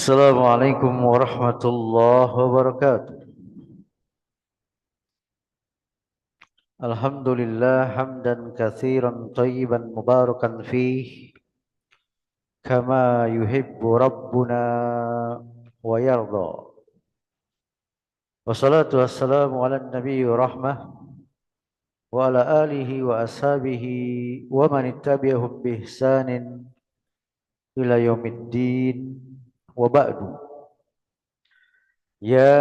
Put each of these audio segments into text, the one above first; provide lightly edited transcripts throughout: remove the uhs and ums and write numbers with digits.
Assalamualaikum warahmatullahi wabarakatuh. Alhamdulillah hamdan katsiran thayyiban mubarakan fih kama yuhibbu rabbuna wa yarda. Wassalatu wassalamu ala nabi rahmah wa ala alihi wa ashabihi wa man ittabi'ahum bi ihsanin ila yaumiddin wa ba'du. يا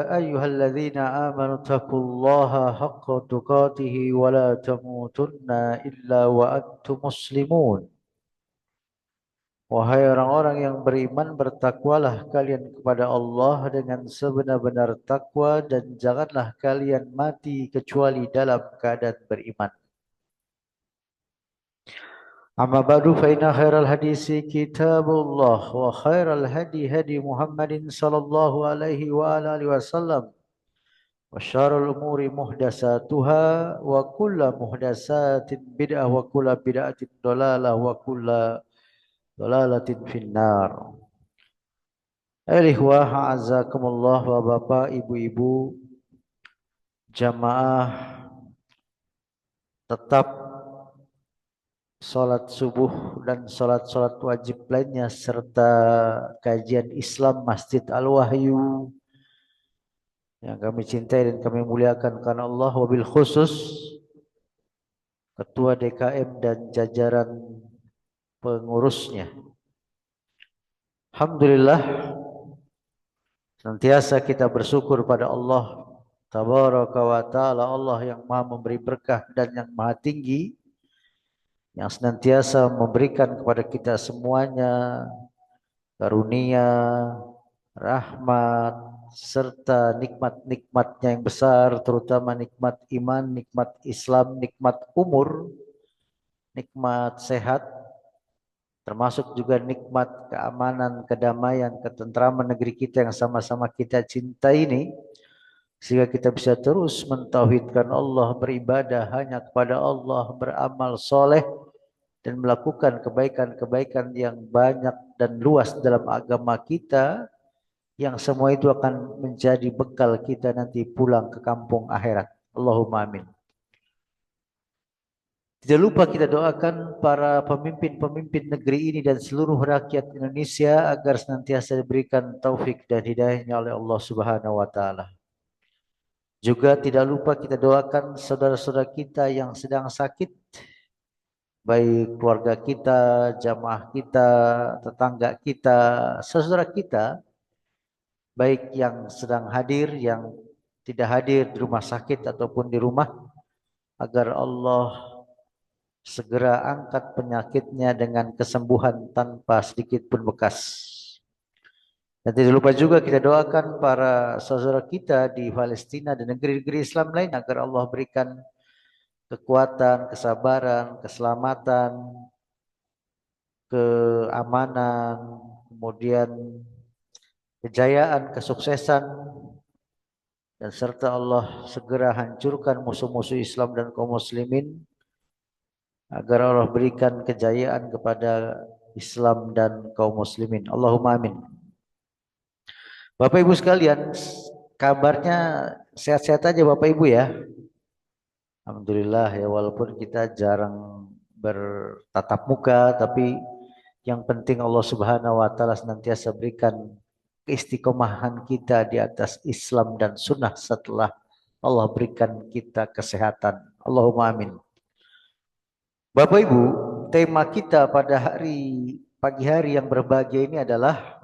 أيها الذين آمنوا اتقوا الله حق تقاته ولا تموتن إلا وأنتم مسلمون. Wahai orang-orang yang beriman, bertakwalah kalian kepada Allah dengan sebenar-benar takwa dan janganlah kalian mati kecuali dalam keadaan beriman. Amma ba'du fa inna khairal hadisi kitabullah wa khairal hadi Muhammadin sallallahu alaihi wa alihi wasallam. Wa syarrul umuri muhdatsatuha wa kullu muhdatsatin bid'ah wa kullu bid'atin dhalalah wa kullu dhalalatin finnar. Ikhwah a'azzakumullah wa bapak ibu-ibu jamaah tetap salat subuh dan salat-salat wajib lainnya serta kajian Islam Masjid Al-Wahyu yang kami cintai dan kami muliakan karena Allah, wabil khusus Ketua DKM dan jajaran pengurusnya. Alhamdulillah, senantiasa kita bersyukur pada Allah Tabaraka wa Ta'ala, Allah yang maha memberi berkah dan yang maha tinggi, yang senantiasa memberikan kepada kita semuanya karunia, rahmat, serta nikmat-nikmatnya yang besar, terutama nikmat iman, nikmat Islam, nikmat umur, nikmat sehat, termasuk juga nikmat keamanan, kedamaian, ketentraman negeri kita yang sama-sama kita cintai ini, sehingga kita bisa terus mentauhidkan Allah, beribadah hanya kepada Allah, beramal soleh, dan melakukan kebaikan-kebaikan yang banyak dan luas dalam agama kita, yang semua itu akan menjadi bekal kita nanti pulang ke kampung akhirat. Allahumma amin. Tidak lupa kita doakan para pemimpin-pemimpin negeri ini dan seluruh rakyat Indonesia agar senantiasa diberikan taufik dan hidayahnya oleh Allah Subhanahu wa Ta'ala. Juga tidak lupa kita doakan saudara-saudara kita yang sedang sakit, baik keluarga kita, jamaah kita, tetangga kita, saudara kita, baik yang sedang hadir, yang tidak hadir di rumah sakit ataupun di rumah, agar Allah segera angkat penyakitnya dengan kesembuhan tanpa sedikit pun bekas. Dan tidak lupa juga kita doakan para saudara kita di Palestina dan negeri-negeri Islam lain agar Allah berikan kekuatan, kesabaran, keselamatan, keamanan, kemudian kejayaan, kesuksesan, dan serta Allah segera hancurkan musuh-musuh Islam dan kaum muslimin, agar Allah berikan kejayaan kepada Islam dan kaum muslimin. Allahumma amin. Bapak Ibu sekalian, kabarnya sehat-sehat aja Bapak Ibu ya. Alhamdulillah ya, walaupun kita jarang bertatap muka, tapi yang penting Allah Subhanahu wa Ta'ala senantiasa berikan keistiqomahan kita di atas Islam dan sunnah setelah Allah berikan kita kesehatan. Allahumma amin. Bapak Ibu, tema kita pada pagi hari yang berbahagia ini adalah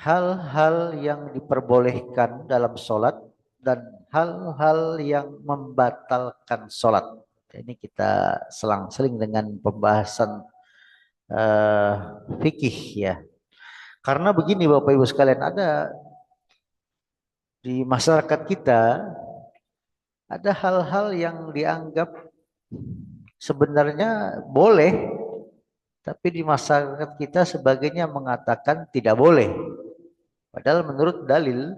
hal-hal yang diperbolehkan dalam sholat dan hal-hal yang membatalkan sholat. Ini kita selang-seling dengan pembahasan fikih ya. Karena begini Bapak Ibu sekalian, ada di masyarakat kita ada hal-hal yang dianggap sebenarnya boleh, tapi di masyarakat kita sebagainya mengatakan tidak boleh. Padahal menurut dalil,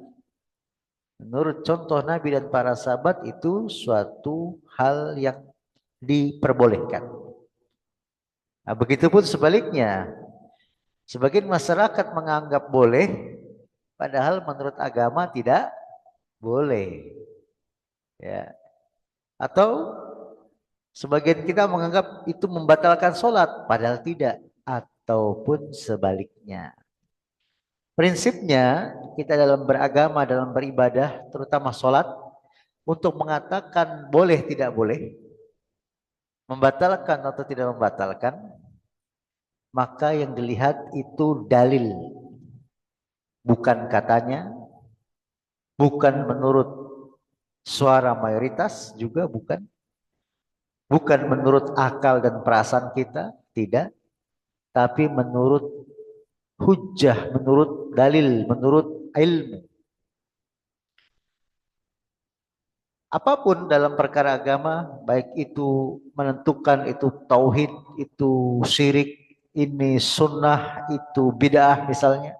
menurut contoh Nabi dan para sahabat itu suatu hal yang diperbolehkan. Nah, begitupun sebaliknya. Sebagian masyarakat menganggap boleh, padahal menurut agama tidak boleh. Ya. Atau sebagian kita menganggap itu membatalkan sholat, padahal tidak. Ataupun sebaliknya. Prinsipnya kita dalam beragama, dalam beribadah, terutama sholat, untuk mengatakan boleh tidak boleh, membatalkan atau tidak membatalkan, maka yang dilihat itu dalil, bukan katanya, bukan menurut suara mayoritas, juga bukan menurut akal dan perasaan kita, tidak, tapi menurut hujjah, menurut dalil, menurut ilmu. Apapun dalam perkara agama, baik itu menentukan itu tauhid, itu syirik, ini sunnah, itu bid'ah misalnya,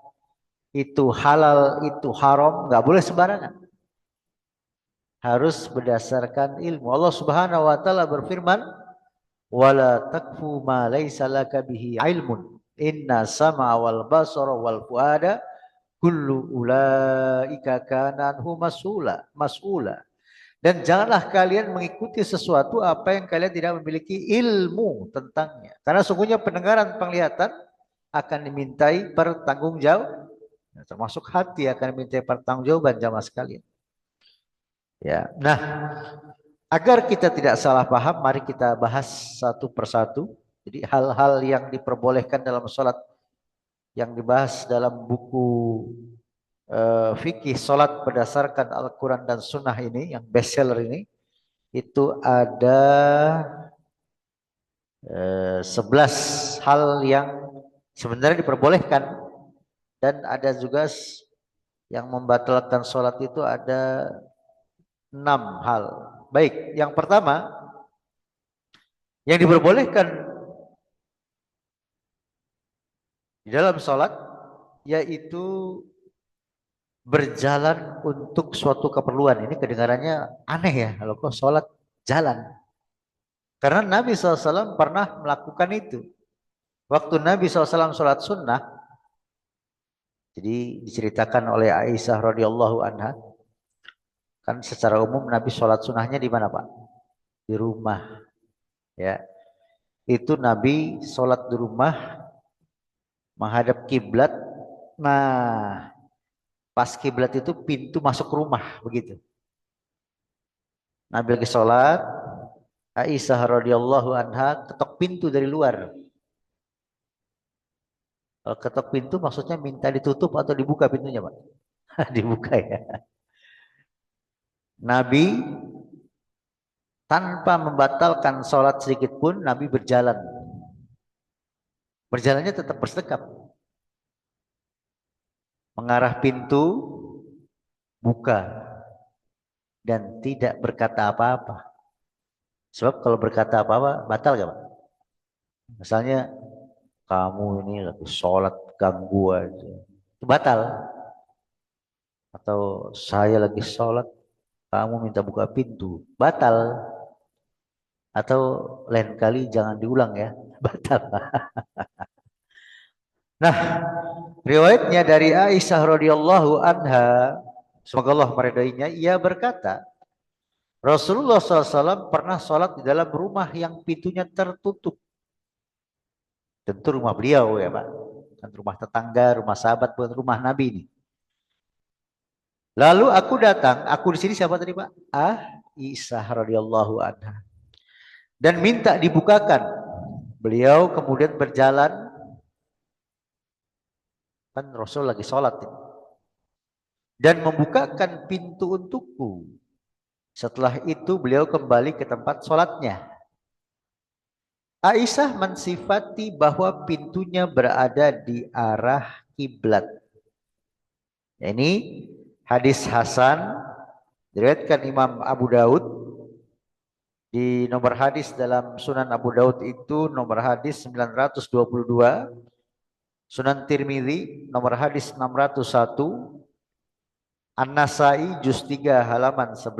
itu halal, itu haram, nggak boleh sembarangan. Harus berdasarkan ilmu. Allah Subhanahu wa taala berfirman, "Wala takfu ma laisa laka bihi ilmun. Inna sam'a wal basara wal fuada kullu ulaika kana anhu mas'ula." Dan janganlah kalian mengikuti sesuatu apa yang kalian tidak memiliki ilmu tentangnya. Karena sungguhnya pendengaran, penglihatan akan dimintai pertanggungjawab. Termasuk hati akan dimintai pertanggungjawaban jamaah sekalian. Ya, nah agar kita tidak salah paham, mari kita bahas satu persatu. Jadi hal-hal yang diperbolehkan dalam sholat yang dibahas dalam buku fikih sholat berdasarkan Al-Quran dan Sunnah ini, yang bestseller ini, itu ada 11 hal yang sebenarnya diperbolehkan, dan ada juga yang membatalkan sholat itu ada 6 hal. Baik, yang pertama yang diperbolehkan di dalam sholat yaitu berjalan untuk suatu keperluan. Ini kedengarannya aneh ya, kalau kok sholat jalan. Karena Nabi SAW pernah melakukan itu. Waktu Nabi SAW sholat sunnah, jadi diceritakan oleh Aisyah radhiyallahu anha, kan secara umum Nabi sholat sunnahnya di mana Pak? Di rumah. Ya, itu Nabi sholat di rumah menghadap kiblat. Nah, pas kiblat itu pintu masuk rumah begitu. Nabi lagi sholat, Aisyah radhiyallahu anha ketok pintu dari luar. Kalau ketok pintu maksudnya minta ditutup atau dibuka pintunya Pak? Dibuka ya. Nabi tanpa membatalkan sholat sedikit pun, Nabi berjalan. Berjalannya tetap bersedekap. Mengarah pintu, buka. Dan tidak berkata apa-apa. Sebab kalau berkata apa-apa, batal gak Pak? Misalnya, kamu ini lagi sholat ganggu aja. Itu batal. Atau saya lagi sholat, kamu minta buka pintu. Batal. Atau lain kali jangan diulang ya. Batal. Nah, riwayatnya dari Aisyah radhiyallahu anha, semoga Allah meridainya, ia berkata, Rasulullah SAW pernah sholat di dalam rumah yang pintunya tertutup. Tentu rumah beliau ya Pak, kan rumah tetangga, rumah sahabat, bukan rumah Nabi ini. Lalu aku datang, aku di sini siapa tadi Pak? Aisyah radhiyallahu anha. Dan minta dibukakan. Beliau kemudian berjalan, kan Rasul lagi sholat ini, dan membukakan pintu untukku. Setelah itu beliau kembali ke tempat sholatnya. Aisyah mensifati bahwa pintunya berada di arah kiblat. Ini hadis Hasan, diriwayatkan Imam Abu Daud. Di nomor hadis dalam Sunan Abu Daud itu nomor hadis 922, Sunan Tirmidzi nomor hadis 601, An-Nasai juz 3 halaman 11,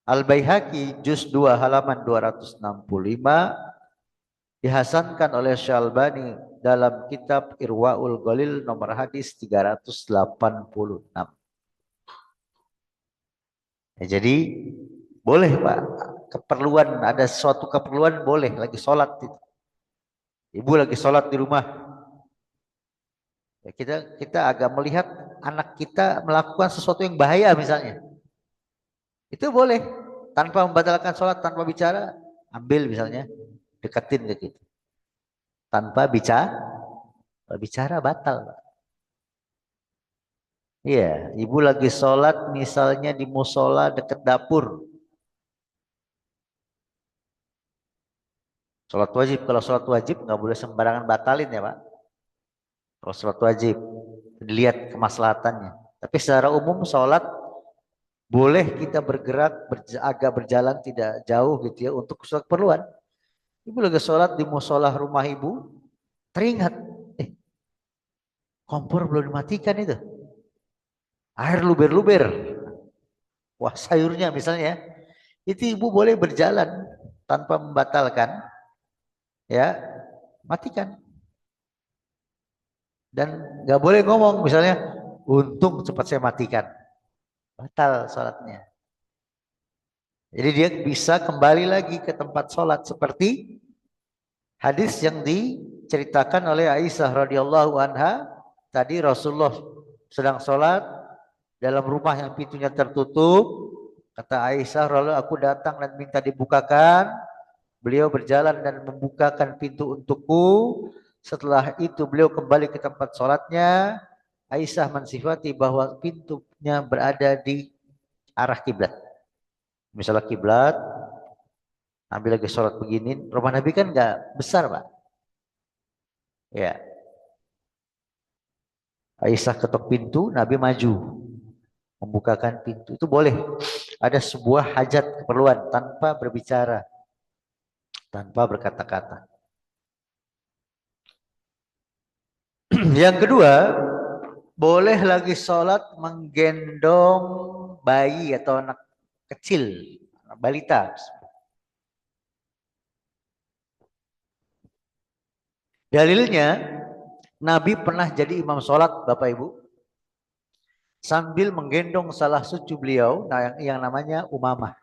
Al-Baihaqi juz 2 halaman 265, dihasankan oleh Syalbani dalam kitab Irwaul Ghalil nomor hadis 386. Ya, jadi boleh Pak, keperluan, ada suatu keperluan boleh lagi sholat itu. Ibu lagi sholat di rumah. Ya, kita agak melihat anak kita melakukan sesuatu yang bahaya misalnya. Itu boleh tanpa membatalkan sholat, tanpa bicara, ambil misalnya, deketin gitu. Tanpa bicara batal. Iya, ibu lagi sholat misalnya di musola dekat dapur. Sholat wajib, kalau sholat wajib nggak boleh sembarangan batalin ya Pak. Kalau sholat wajib, dilihat kemaslahatannya. Tapi secara umum sholat boleh kita bergerak, agak berjalan tidak jauh gitu ya untuk sholat keperluan. Ibu lagi sholat di musola rumah ibu, teringat, kompor belum dimatikan itu. Air luber-luber. Wah sayurnya misalnya, itu ibu boleh berjalan tanpa membatalkan, ya matikan. Dan nggak boleh ngomong misalnya, untung cepat saya matikan, batal sholatnya. Jadi dia bisa kembali lagi ke tempat sholat seperti hadis yang diceritakan oleh Aisyah radhiyallahu anha. Tadi Rasulullah sedang sholat dalam rumah yang pintunya tertutup. Kata Aisyah, lalu aku datang dan minta dibukakan. Beliau berjalan dan membukakan pintu untukku. Setelah itu beliau kembali ke tempat sholatnya. Aisyah mensifati bahwa pintunya berada di arah kiblat. Misalnya kiblat, Nabi lagi sholat begini. Rumah Nabi kan nggak besar Pak. Ya, Aisyah ketok pintu, Nabi maju membukakan pintu. Itu boleh. Ada sebuah hajat keperluan tanpa berbicara, tanpa berkata-kata. Yang kedua, boleh lagi sholat menggendong bayi atau anak kecil, balita. Dalilnya, Nabi pernah jadi imam sholat, Bapak Ibu, sambil menggendong salah cucu beliau, yang namanya Umamah.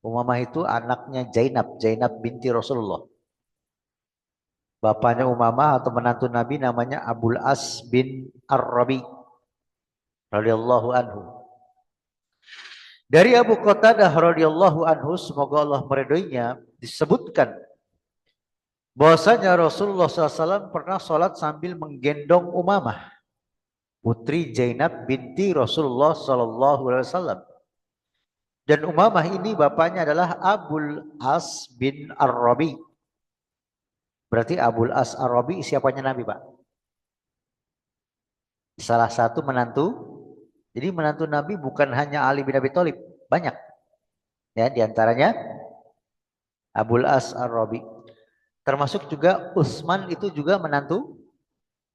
Umamah itu anaknya Zainab binti Rasulullah. Bapaknya Umamah atau menantu Nabi namanya Abul As bin Ar-Rabi radhiyallahu anhu. Dari Abu Qatadah radhiyallahu anhu, semoga Allah meridhoinya, disebutkan bahwasanya Rasulullah SAW pernah sholat sambil menggendong Umamah, putri Zainab binti Rasulullah SAW. Dan Umamah ini bapaknya adalah Abul As bin Ar-Rabi. Berarti Abul As Ar-Rabi siapanya Nabi Pak? Salah satu menantu. Jadi menantu Nabi bukan hanya Ali bin Abi Thalib, banyak. Ya, diantaranya Abul As Ar-Rabi. Termasuk juga Utsman itu juga menantu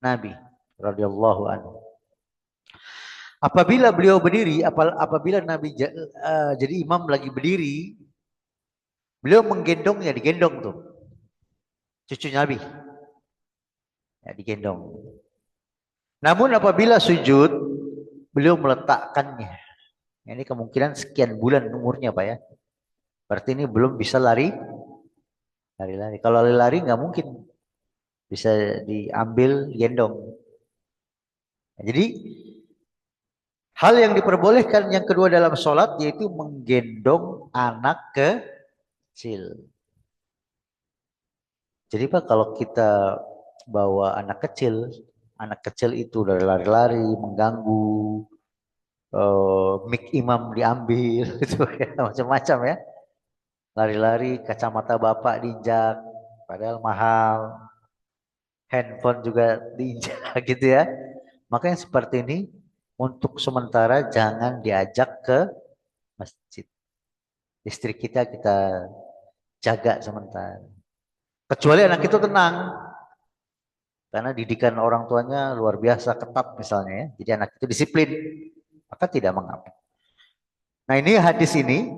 Nabi radhiyallahu anhu. Apabila beliau berdiri, apabila Nabi jadi imam lagi berdiri, beliau menggendongnya, digendong tuh. Cucu Nabi. Ya, digendong. Namun apabila sujud, beliau meletakkannya. Ini kemungkinan sekian bulan umurnya Pak ya. Berarti ini belum bisa lari. Kalau lari nggak mungkin bisa diambil gendong. Jadi hal yang diperbolehkan yang kedua dalam sholat yaitu menggendong anak kecil. Jadi Pak kalau kita bawa anak kecil itu dari lari-lari, mengganggu, mic imam diambil, itu ya, macam-macam ya. Lari-lari, kacamata bapak diinjak, padahal mahal. Handphone juga diinjak gitu ya. Makanya seperti ini untuk sementara jangan diajak ke masjid. Istri kita jaga sementara. Kecuali anak itu tenang. Karena didikan orang tuanya luar biasa ketat misalnya ya. Jadi anak itu disiplin. Maka tidak mengapa. Nah ini hadis ini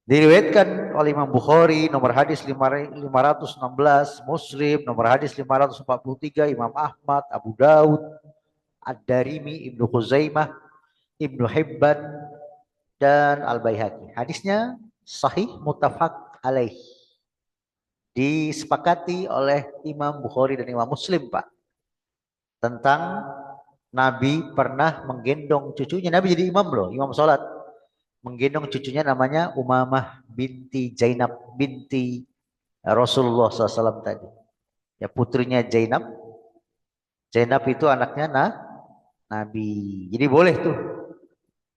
Diriwayatkan oleh Imam Bukhari nomor hadis 516, Muslim nomor hadis 543, Imam Ahmad, Abu Daud, Ad-Darimi, Ibnu Khuzaimah, Ibnu Hibban dan Al-Baihaqi. Hadisnya sahih muttafaq alaih. Disepakati oleh Imam Bukhari dan Imam Muslim, Pak. Tentang Nabi pernah menggendong cucunya. Nabi jadi imam loh, imam sholat. Menggendong cucunya namanya Umamah binti Zainab binti Rasulullah SAW tadi. Ya, putrinya Zainab. Zainab itu anaknya Nabi. Jadi boleh tuh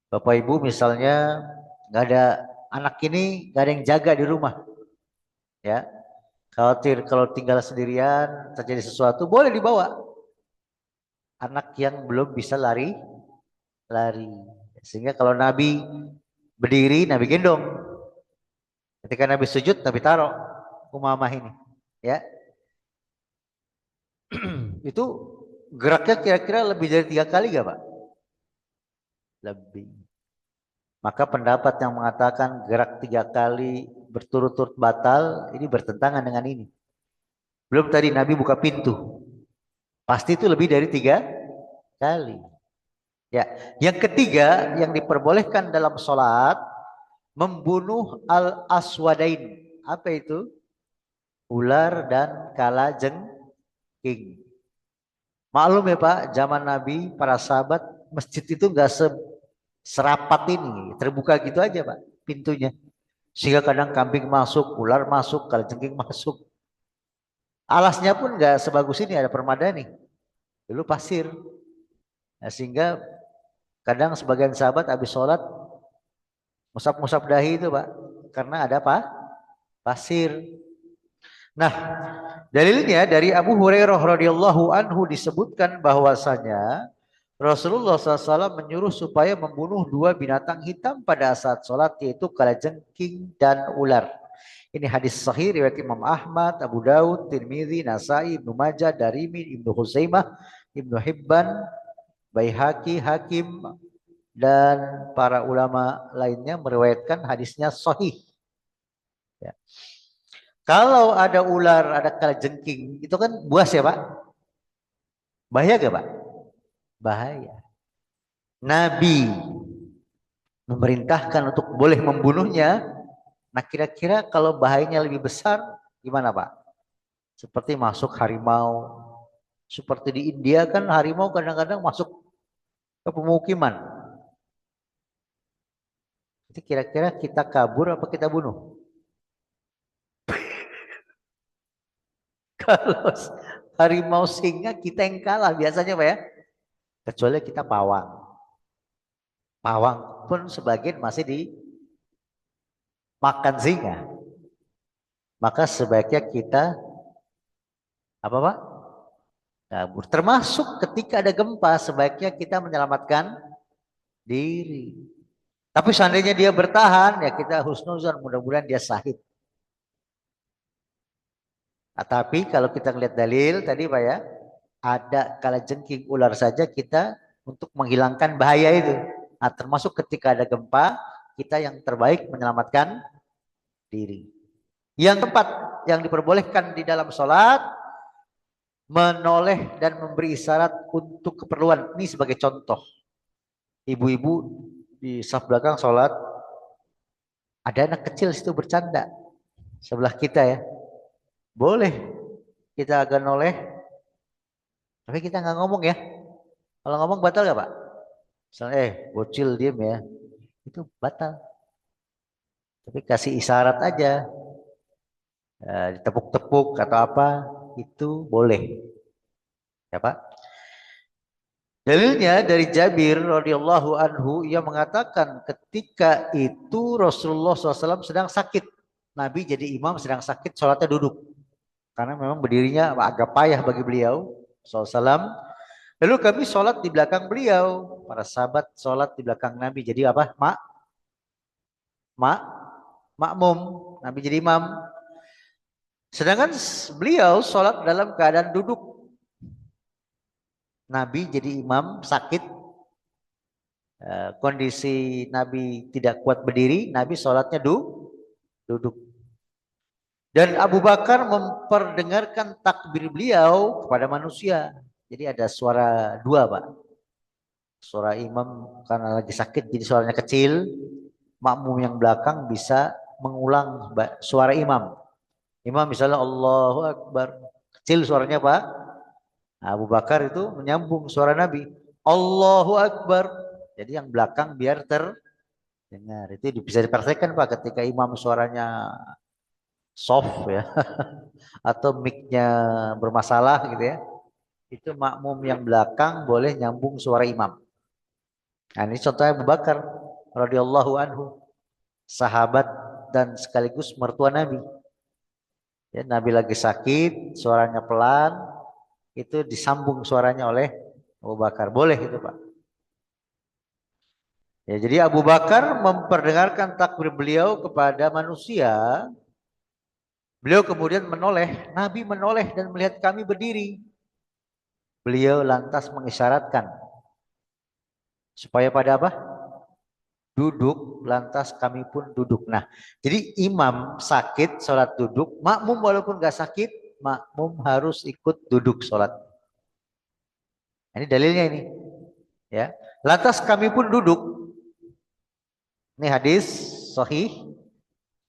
Bapak Ibu misalnya nggak ada anak ini, nggak ada yang jaga di rumah. Ya, khawatir kalau tinggal sendirian terjadi sesuatu, boleh dibawa anak yang belum bisa lari. Sehingga kalau Nabi berdiri, Nabi gendong. Ketika Nabi sujud, Nabi taruh Umamah ini. Ya, itu geraknya kira-kira lebih dari 3 kali gak Pak? Lebih. Maka pendapat yang mengatakan gerak 3 kali berturut-turut batal, ini bertentangan dengan ini. Belum tadi Nabi buka pintu. Pasti itu lebih dari 3 kali. Ya, yang ketiga yang diperbolehkan dalam sholat membunuh al-aswadain. Apa itu? Ular dan kalajengking. Maklum ya Pak, zaman Nabi para sahabat masjid itu nggak serapat ini, terbuka gitu aja Pak pintunya. Sehingga kadang kambing masuk, ular masuk, kalajengking masuk. Alasnya pun nggak sebagus ini, ada permadani. Dulu pasir. Nah, sehingga kadang sebagian sahabat habis sholat musab-musab dahi itu Pak, karena ada apa? Pasir. Nah, dalilnya dari Abu Hurairah radhiyallahu anhu disebutkan bahwasanya Rasulullah SAW menyuruh supaya membunuh 2 binatang hitam pada saat sholat, yaitu kalajengking dan ular. Ini hadis sahih riwayat Imam Ahmad, Abu Daud, Tirmidzi, Nasai, Ibnu Majah, Darimi, Ibnu Khuzaimah, Ibnu Hibban, Baihaqi, Hakim, dan para ulama lainnya meriwayatkan hadisnya sahih. Ya. Kalau ada ular, ada kalajengking, itu kan buas ya Pak? Bahaya gak Pak? Bahaya. Nabi memerintahkan untuk boleh membunuhnya. Nah kira-kira kalau bahayanya lebih besar gimana Pak? Seperti masuk harimau. Seperti di India kan harimau kadang-kadang masuk ke pemukiman. Jadi kira-kira kita kabur apa kita bunuh? Kalau harimau singa kita yang kalah biasanya Pak ya. Kecuali kita pawang. Pawang pun sebagian masih dimakan singa. Maka sebaiknya kita apa Pak? Kabur. Termasuk ketika ada gempa sebaiknya kita menyelamatkan diri. Tapi seandainya dia bertahan ya kita husnuzon, mudah-mudahan dia syahid. Nah, tapi kalau kita lihat dalil tadi Pak ya, ada kalajengking ular saja kita untuk menghilangkan bahaya itu. Nah, termasuk ketika ada gempa kita yang terbaik menyelamatkan diri. Yang keempat yang diperbolehkan di dalam sholat menoleh dan memberi isyarat untuk keperluan. Ini sebagai contoh. Ibu-ibu di saf belakang sholat, ada anak kecil situ bercanda sebelah kita ya. Boleh kita agak noleh, tapi kita nggak ngomong ya. Kalau ngomong batal gak Pak? Misalnya, bocil diem ya, itu batal. Tapi kasih isyarat aja, ditepuk-tepuk atau apa, itu boleh. Ya Pak. Dalilnya dari Jabir radhiyallahu anhu, ia mengatakan ketika itu Rasulullah SAW sedang sakit. Nabi jadi imam sedang sakit, sholatnya duduk. Karena memang berdirinya agak payah bagi beliau SAW. Lalu kami sholat di belakang beliau. Para sahabat sholat di belakang Nabi. Jadi apa? Makmum. Nabi jadi imam. Sedangkan beliau sholat dalam keadaan duduk. Nabi jadi imam sakit, kondisi Nabi tidak kuat berdiri, Nabi sholatnya duduk. Dan Abu Bakar memperdengarkan takbir beliau kepada manusia. Jadi ada suara dua, Pak. Suara imam karena lagi sakit jadi suaranya kecil. Makmum yang belakang bisa mengulang suara imam. Imam misalnya Allahu Akbar. Kecil suaranya, Pak. Abu Bakar itu menyambung suara Nabi. Allahu Akbar. Jadi yang belakang biar terdengar. Itu bisa dipraktekkan, Pak, ketika imam suaranya soft ya atau mic-nya bermasalah gitu ya. Itu makmum yang belakang boleh nyambung suara imam. Nah, ini contohnya Abu Bakar radhiyallahu anhu, sahabat dan sekaligus mertua Nabi. Ya, Nabi lagi sakit, suaranya pelan, itu disambung suaranya oleh Abu Bakar. Boleh itu, Pak. Ya, jadi Abu Bakar memperdengarkan takbir beliau kepada manusia. Beliau kemudian menoleh, Nabi menoleh dan melihat kami berdiri. Beliau lantas mengisyaratkan supaya pada apa? Duduk, lantas kami pun duduk. Nah, jadi imam sakit sholat duduk, makmum walaupun gak sakit, makmum harus ikut duduk sholat. Ini dalilnya ini, ya. Lantas kami pun duduk. Ini hadis sahih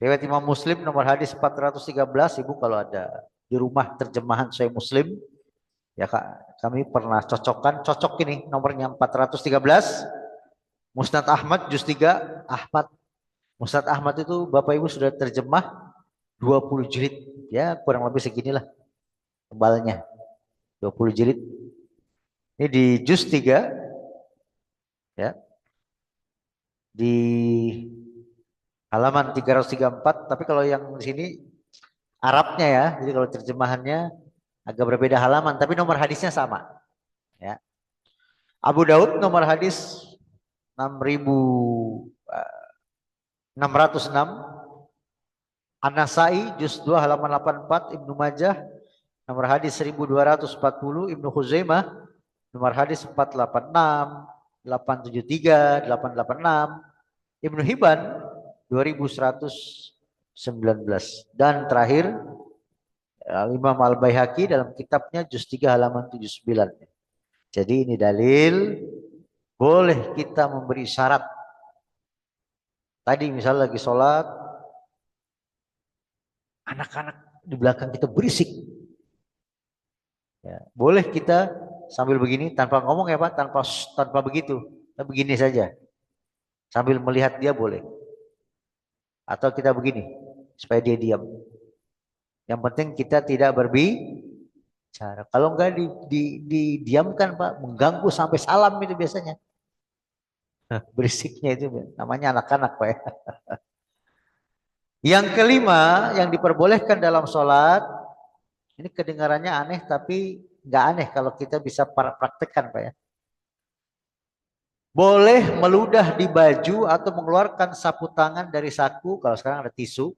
riwayat Imam Muslim nomor hadis 413. Ibu kalau ada di rumah terjemahan Sahih Muslim, ya Kak, kami pernah cocok ini nomornya 413. Musnad Ahmad juz 3 Ahmad. Musnad Ahmad itu Bapak Ibu sudah terjemah 20 jilid. Ya kurang lebih seginilah tebalnya. 20 jilid. Ini di juz 3 ya. Di halaman 334, tapi kalau yang di sini Arabnya ya. Jadi kalau terjemahannya agak berbeda halaman, tapi nomor hadisnya sama. Ya. Abu Daud nomor hadis 6.606, An-Nasai juz 2 halaman 84, Ibnu Majah nomor hadis 1240, Ibnu Khuzaimah nomor hadis 486, 873, 886, Ibnu Hibban 2119, dan terakhir Imam Al-Baihaqi dalam kitabnya juz 3 halaman 79. Jadi ini dalil boleh kita memberi syarat. Tadi misalnya lagi sholat, anak-anak di belakang kita berisik. Ya, boleh kita sambil begini tanpa ngomong ya Pak, tanpa begitu, begini saja. Sambil melihat dia boleh. Atau kita begini supaya dia diam. Yang penting kita tidak berbicara. Kalau enggak didiamkan Pak, mengganggu sampai salam itu biasanya. Berisiknya itu namanya anak-anak Pak ya. Yang kelima yang diperbolehkan dalam sholat, ini kedengarannya aneh tapi nggak aneh kalau kita bisa praktekkan Pak ya. Boleh meludah di baju atau mengeluarkan sapu tangan dari saku. Kalau sekarang ada tisu.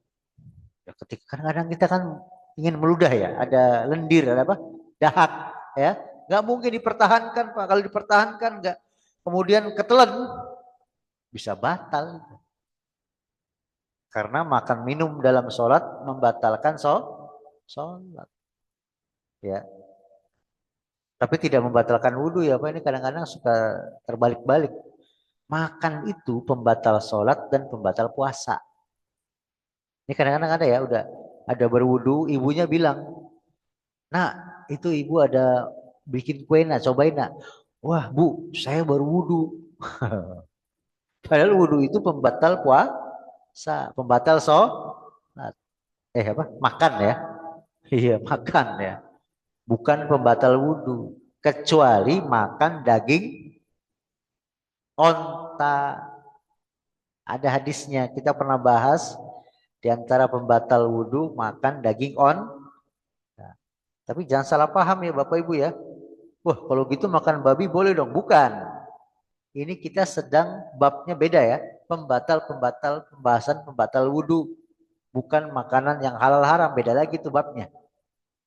Ya, ketika kadang-kadang kita kan ingin meludah ya, ada lendir, ada apa? Dahak ya. Nggak mungkin dipertahankan Pak. Kalau dipertahankan nggak, kemudian ketelan bisa batal. Karena makan minum dalam sholat membatalkan sholat. Ya. Tapi tidak membatalkan wudhu ya Pak. Ini kadang-kadang suka terbalik-balik. Makan itu pembatal sholat dan pembatal puasa. Ini kadang-kadang ada ya, udah ada berwudhu, ibunya bilang, nah itu ibu ada bikin kue nak, cobain nak. Wah bu, saya baru wudhu. Padahal wudhu itu pembatal puasa, pembatal sholat. Apa? Makan ya. Iya makan ya. Bukan pembatal wudhu. Kecuali makan daging onta. Ada hadisnya, kita pernah bahas di antara pembatal wudhu makan daging onta. Tapi jangan salah paham ya Bapak Ibu ya. Wah kalau gitu makan babi boleh dong. Bukan. Ini kita sedang babnya beda ya. Pembahasan pembatal wudhu. Bukan makanan yang halal haram. Beda lagi tuh babnya.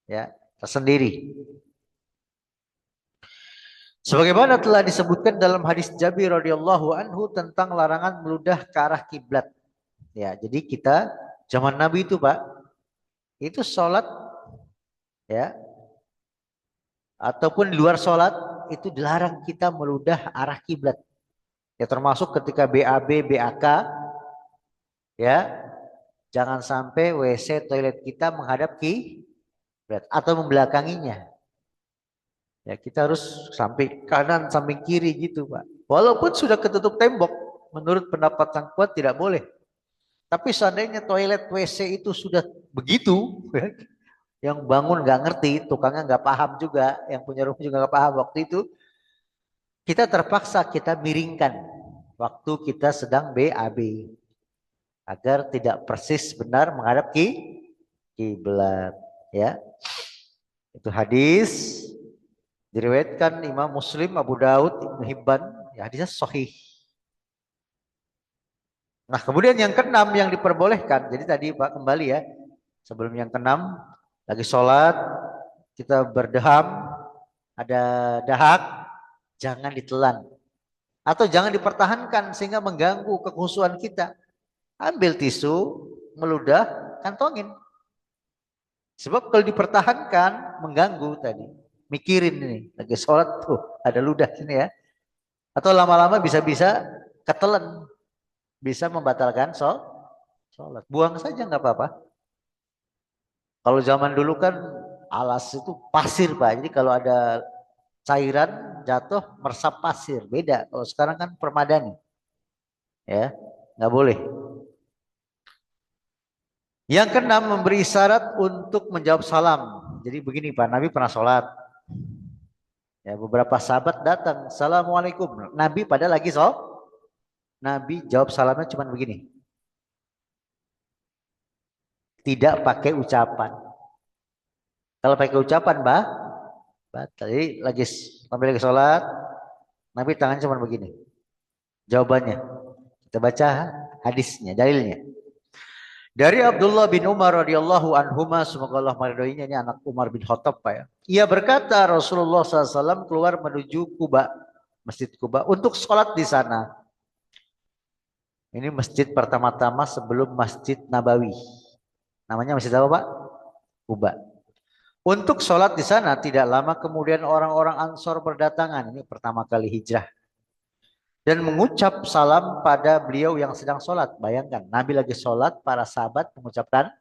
Ya, tersendiri. Sebagaimana telah disebutkan dalam hadis Jabir radhiyallahu anhu tentang larangan meludah ke arah kiblat. Ya, jadi kita Zaman Nabi itu Pak, itu sholat ya, ataupun di luar sholat itu dilarang kita meludah arah kiblat. Ya termasuk ketika BAB, BAK ya, jangan sampai WC toilet kita menghadap kiblat atau membelakanginya. Ya kita harus samping kanan, samping kiri gitu Pak. Walaupun sudah ketutup tembok, menurut pendapat yang kuat tidak boleh. Tapi seandainya toilet WC itu sudah begitu, ya, yang bangun nggak ngerti, tukangnya nggak paham juga, yang punya rumah juga nggak paham waktu itu, kita terpaksa kita miringkan waktu kita sedang BAB agar tidak persis benar menghadap kiblat. Ya, itu hadis diriwayatkan Imam Muslim, Abu Daud, Ibnu Hibban. Ya, hadisnya sahih. Nah, kemudian yang keenam yang diperbolehkan. Jadi tadi Pak kembali ya. Sebelum yang keenam, lagi sholat, kita berdeham, ada dahak, jangan ditelan. Atau jangan dipertahankan sehingga mengganggu kekhusyuan kita. Ambil tisu, meludah, kantongin. Sebab kalau dipertahankan, mengganggu tadi. Mikirin ini, lagi sholat tuh, ada ludah sini ya. Atau lama-lama bisa-bisa ketelan. Bisa membatalkan sholat. Buang saja nggak apa-apa. Kalau zaman dulu kan alas itu pasir Pak. Jadi kalau ada cairan jatuh meresap pasir. Beda. Kalau sekarang kan permadani. Ya, nggak boleh. Yang keenam memberi syarat untuk menjawab salam. Jadi begini Pak, Nabi pernah sholat. Ya, beberapa sahabat datang, Assalamualaikum. Nabi pada lagi sholat. Nabi jawab salamnya cuma begini. Tidak pakai ucapan. Kalau pakai ucapan, batal. Jadi Nabi lagi sholat, Nabi tangan cuma begini. Jawabannya, kita baca hadisnya, dalilnya. Dari Abdullah bin Umar radhiyallahu anhuma, semoga Allah meridhoinya, ini anak Umar bin Khattab Pak ya. Ia berkata Rasulullah SAW keluar menuju Kuba, Masjid Kuba untuk sholat di sana. Ini masjid pertama-tama sebelum Masjid Nabawi. Namanya masjid apa Pak? Kuba. Untuk sholat di sana tidak lama kemudian orang-orang Ansor berdatangan. Ini pertama kali hijrah. Dan mengucap salam pada beliau yang sedang sholat. Bayangkan, Nabi lagi sholat, para sahabat mengucapkan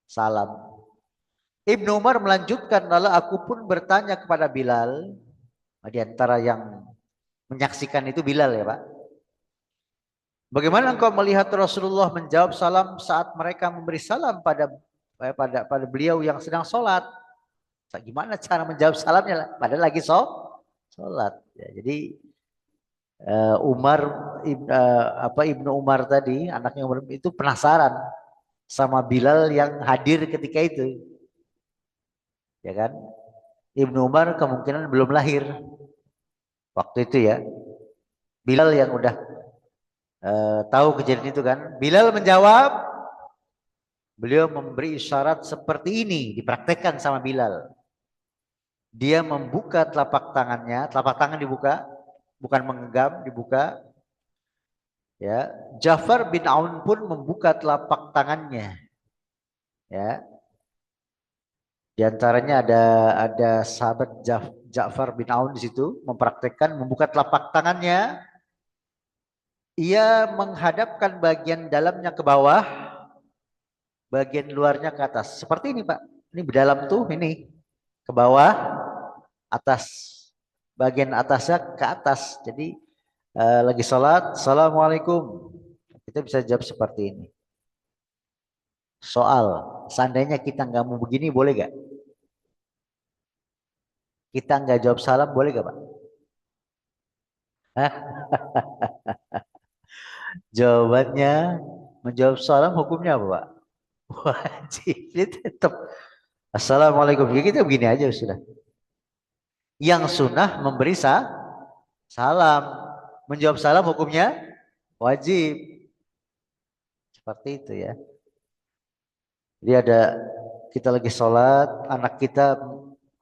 salam. Ibnu Umar melanjutkan, lalu aku pun bertanya kepada Bilal. Di antara yang menyaksikan itu Bilal ya Pak. Bagaimana engkau melihat Rasulullah menjawab salam saat mereka memberi salam pada beliau yang sedang sholat? Gimana cara menjawab salamnya? Padahal lagi sholat. Ya, jadi Ibnu Umar tadi, anaknya Umar itu penasaran sama Bilal yang hadir ketika itu. Ya kan? Ibnu Umar kemungkinan belum lahir waktu itu ya. Bilal yang udah tahu kejadian itu kan. Bilal menjawab, beliau memberi isyarat seperti ini, dipraktekkan sama Bilal. Dia membuka telapak tangannya, telapak tangan dibuka, bukan menggenggam, dibuka. Ya, Ja'far bin Aun pun membuka telapak tangannya. Ya. Di antaranya ada sahabat Ja'far bin Aun di situ mempraktekkan membuka telapak tangannya. Ia menghadapkan bagian dalamnya ke bawah, bagian luarnya ke atas. Seperti ini, Pak. Ini di dalam tuh ini ke bawah, atas. Bagian atasnya ke atas. Jadi lagi sholat, Assalamualaikum. Kita bisa jawab seperti ini. Soal, seandainya kita nggak mau begini, boleh gak? Kita nggak jawab salam, boleh gak Pak? Hah? Jawabannya, menjawab salam hukumnya apa Pak? Wajib, tetap. Assalamualaikum. Ya kita begini aja sudah. Yang sunnah memberi salam. Menjawab salam hukumnya wajib. Seperti itu ya. Jadi ada kita lagi sholat, anak kita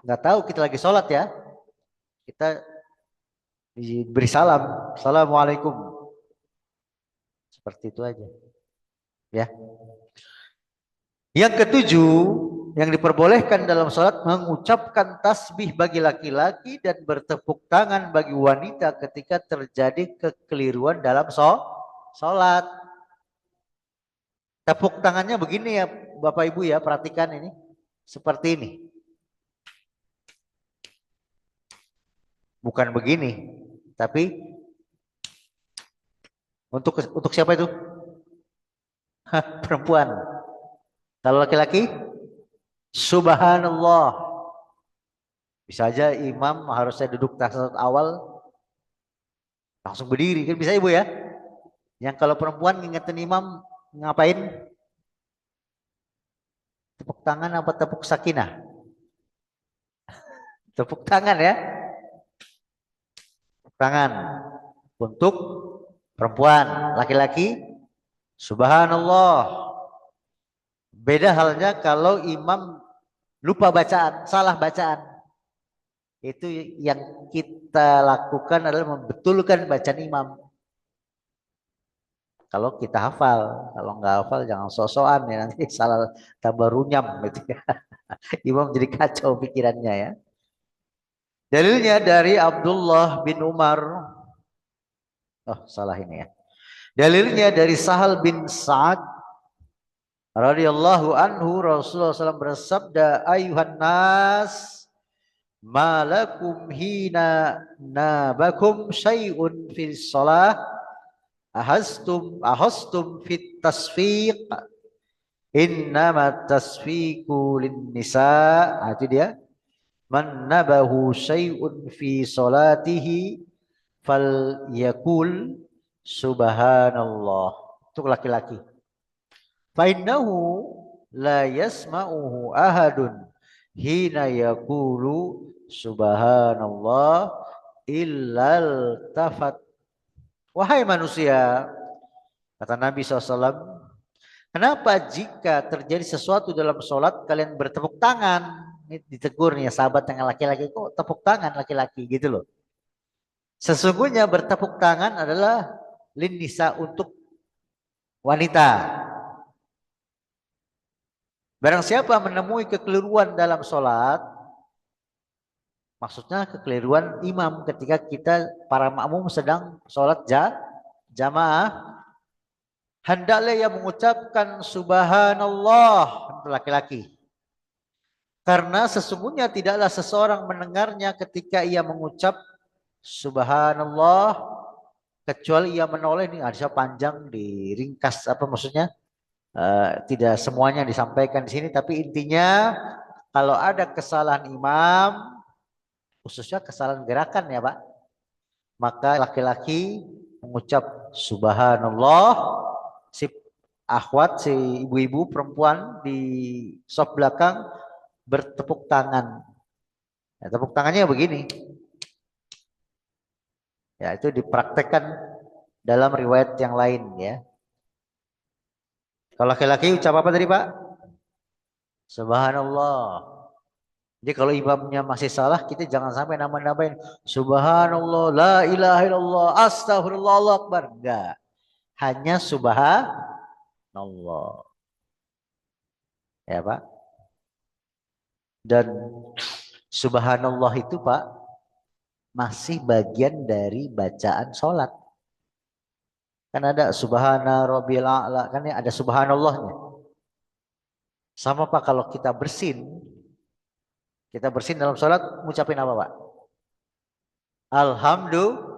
nggak tahu kita lagi sholat ya. Kita diberi salam. Assalamualaikum. Seperti itu aja. Ya. Yang ketujuh, yang diperbolehkan dalam sholat mengucapkan tasbih bagi laki-laki dan bertepuk tangan bagi wanita ketika terjadi kekeliruan dalam sholat. Tepuk tangannya begini ya Bapak Ibu ya, perhatikan ini. Seperti ini. Bukan begini, tapi untuk siapa itu? Perempuan. Kalau laki-laki, subhanallah. Bisa aja imam harusnya duduk tahiyat awal langsung berdiri kan bisa Ibu ya. Yang kalau perempuan ngingetin imam ngapain? Tepuk tangan apa tepuk sakinah? Tepuk tangan ya. Tepuk tangan untuk perempuan, laki-laki subhanallah. Beda halnya kalau imam lupa bacaan, salah bacaan. Itu yang kita lakukan adalah membetulkan bacaan imam. Kalau kita hafal, kalau nggak hafal jangan sosokan ya nanti salah tambah runyam gitu ya. Imam jadi kacau pikirannya ya. Dalilnya dari Abdullah bin Umar. Oh, salah ini ya. Dalilnya dari Sahal bin Sa'ad radhiyallahu anhu Rasulullah SAW bersabda, "Ayuhan nas, malakum hina nabakum syai'un fil shalah ahastum fit tasfiq innama tasfiqu lin nisa." Itu dia. Man nabahu syai'un fi salatihi fal yakul subhanallah. Untuk laki-laki. Fa innahu la yasma'uhu ahadun hina yaqulu subhanallah illal tafat. Wahai manusia, kata Nabi SAW, kenapa jika terjadi sesuatu dalam sholat kalian bertepuk tangan? Ini ditegur nih sahabat yang laki-laki, kok tepuk tangan laki-laki gitu loh. Sesungguhnya bertepuk tangan adalah lin nisa untuk wanita. Barang siapa menemui kekeliruan dalam sholat, maksudnya kekeliruan imam ketika kita para makmum sedang sholat jamaah, hendaklah ia mengucapkan subhanallah untuk laki-laki. Karena sesungguhnya tidaklah seseorang mendengarnya ketika ia mengucap subhanallah kecuali ia menoleh. Ini hadisnya panjang diringkas apa maksudnya? Tidak semuanya disampaikan di sini, tapi intinya kalau ada kesalahan imam, khususnya kesalahan gerakan ya Pak, maka laki-laki mengucap subhanallah, si akhwat, si ibu-ibu perempuan di sop belakang bertepuk tangan. Ya, tepuk tangannya begini. Ya, itu dipraktekkan dalam riwayat yang lain ya. Kalau laki-laki ucap apa tadi Pak? Subhanallah. Jadi kalau imamnya masih salah, kita jangan sampai nama-namain subhanallah, la ilaha illallah, astagfirullah, Allahu akbar. Enggak. Hanya subhanallah. Ya Pak. Dan subhanallah itu Pak masih bagian dari bacaan sholat. Kan ada subhana rabbil a'la, kan ya ada subhanallahnya. Sama Pak kalau kita bersin dalam sholat ngucapin apa Pak? Alhamdulillah.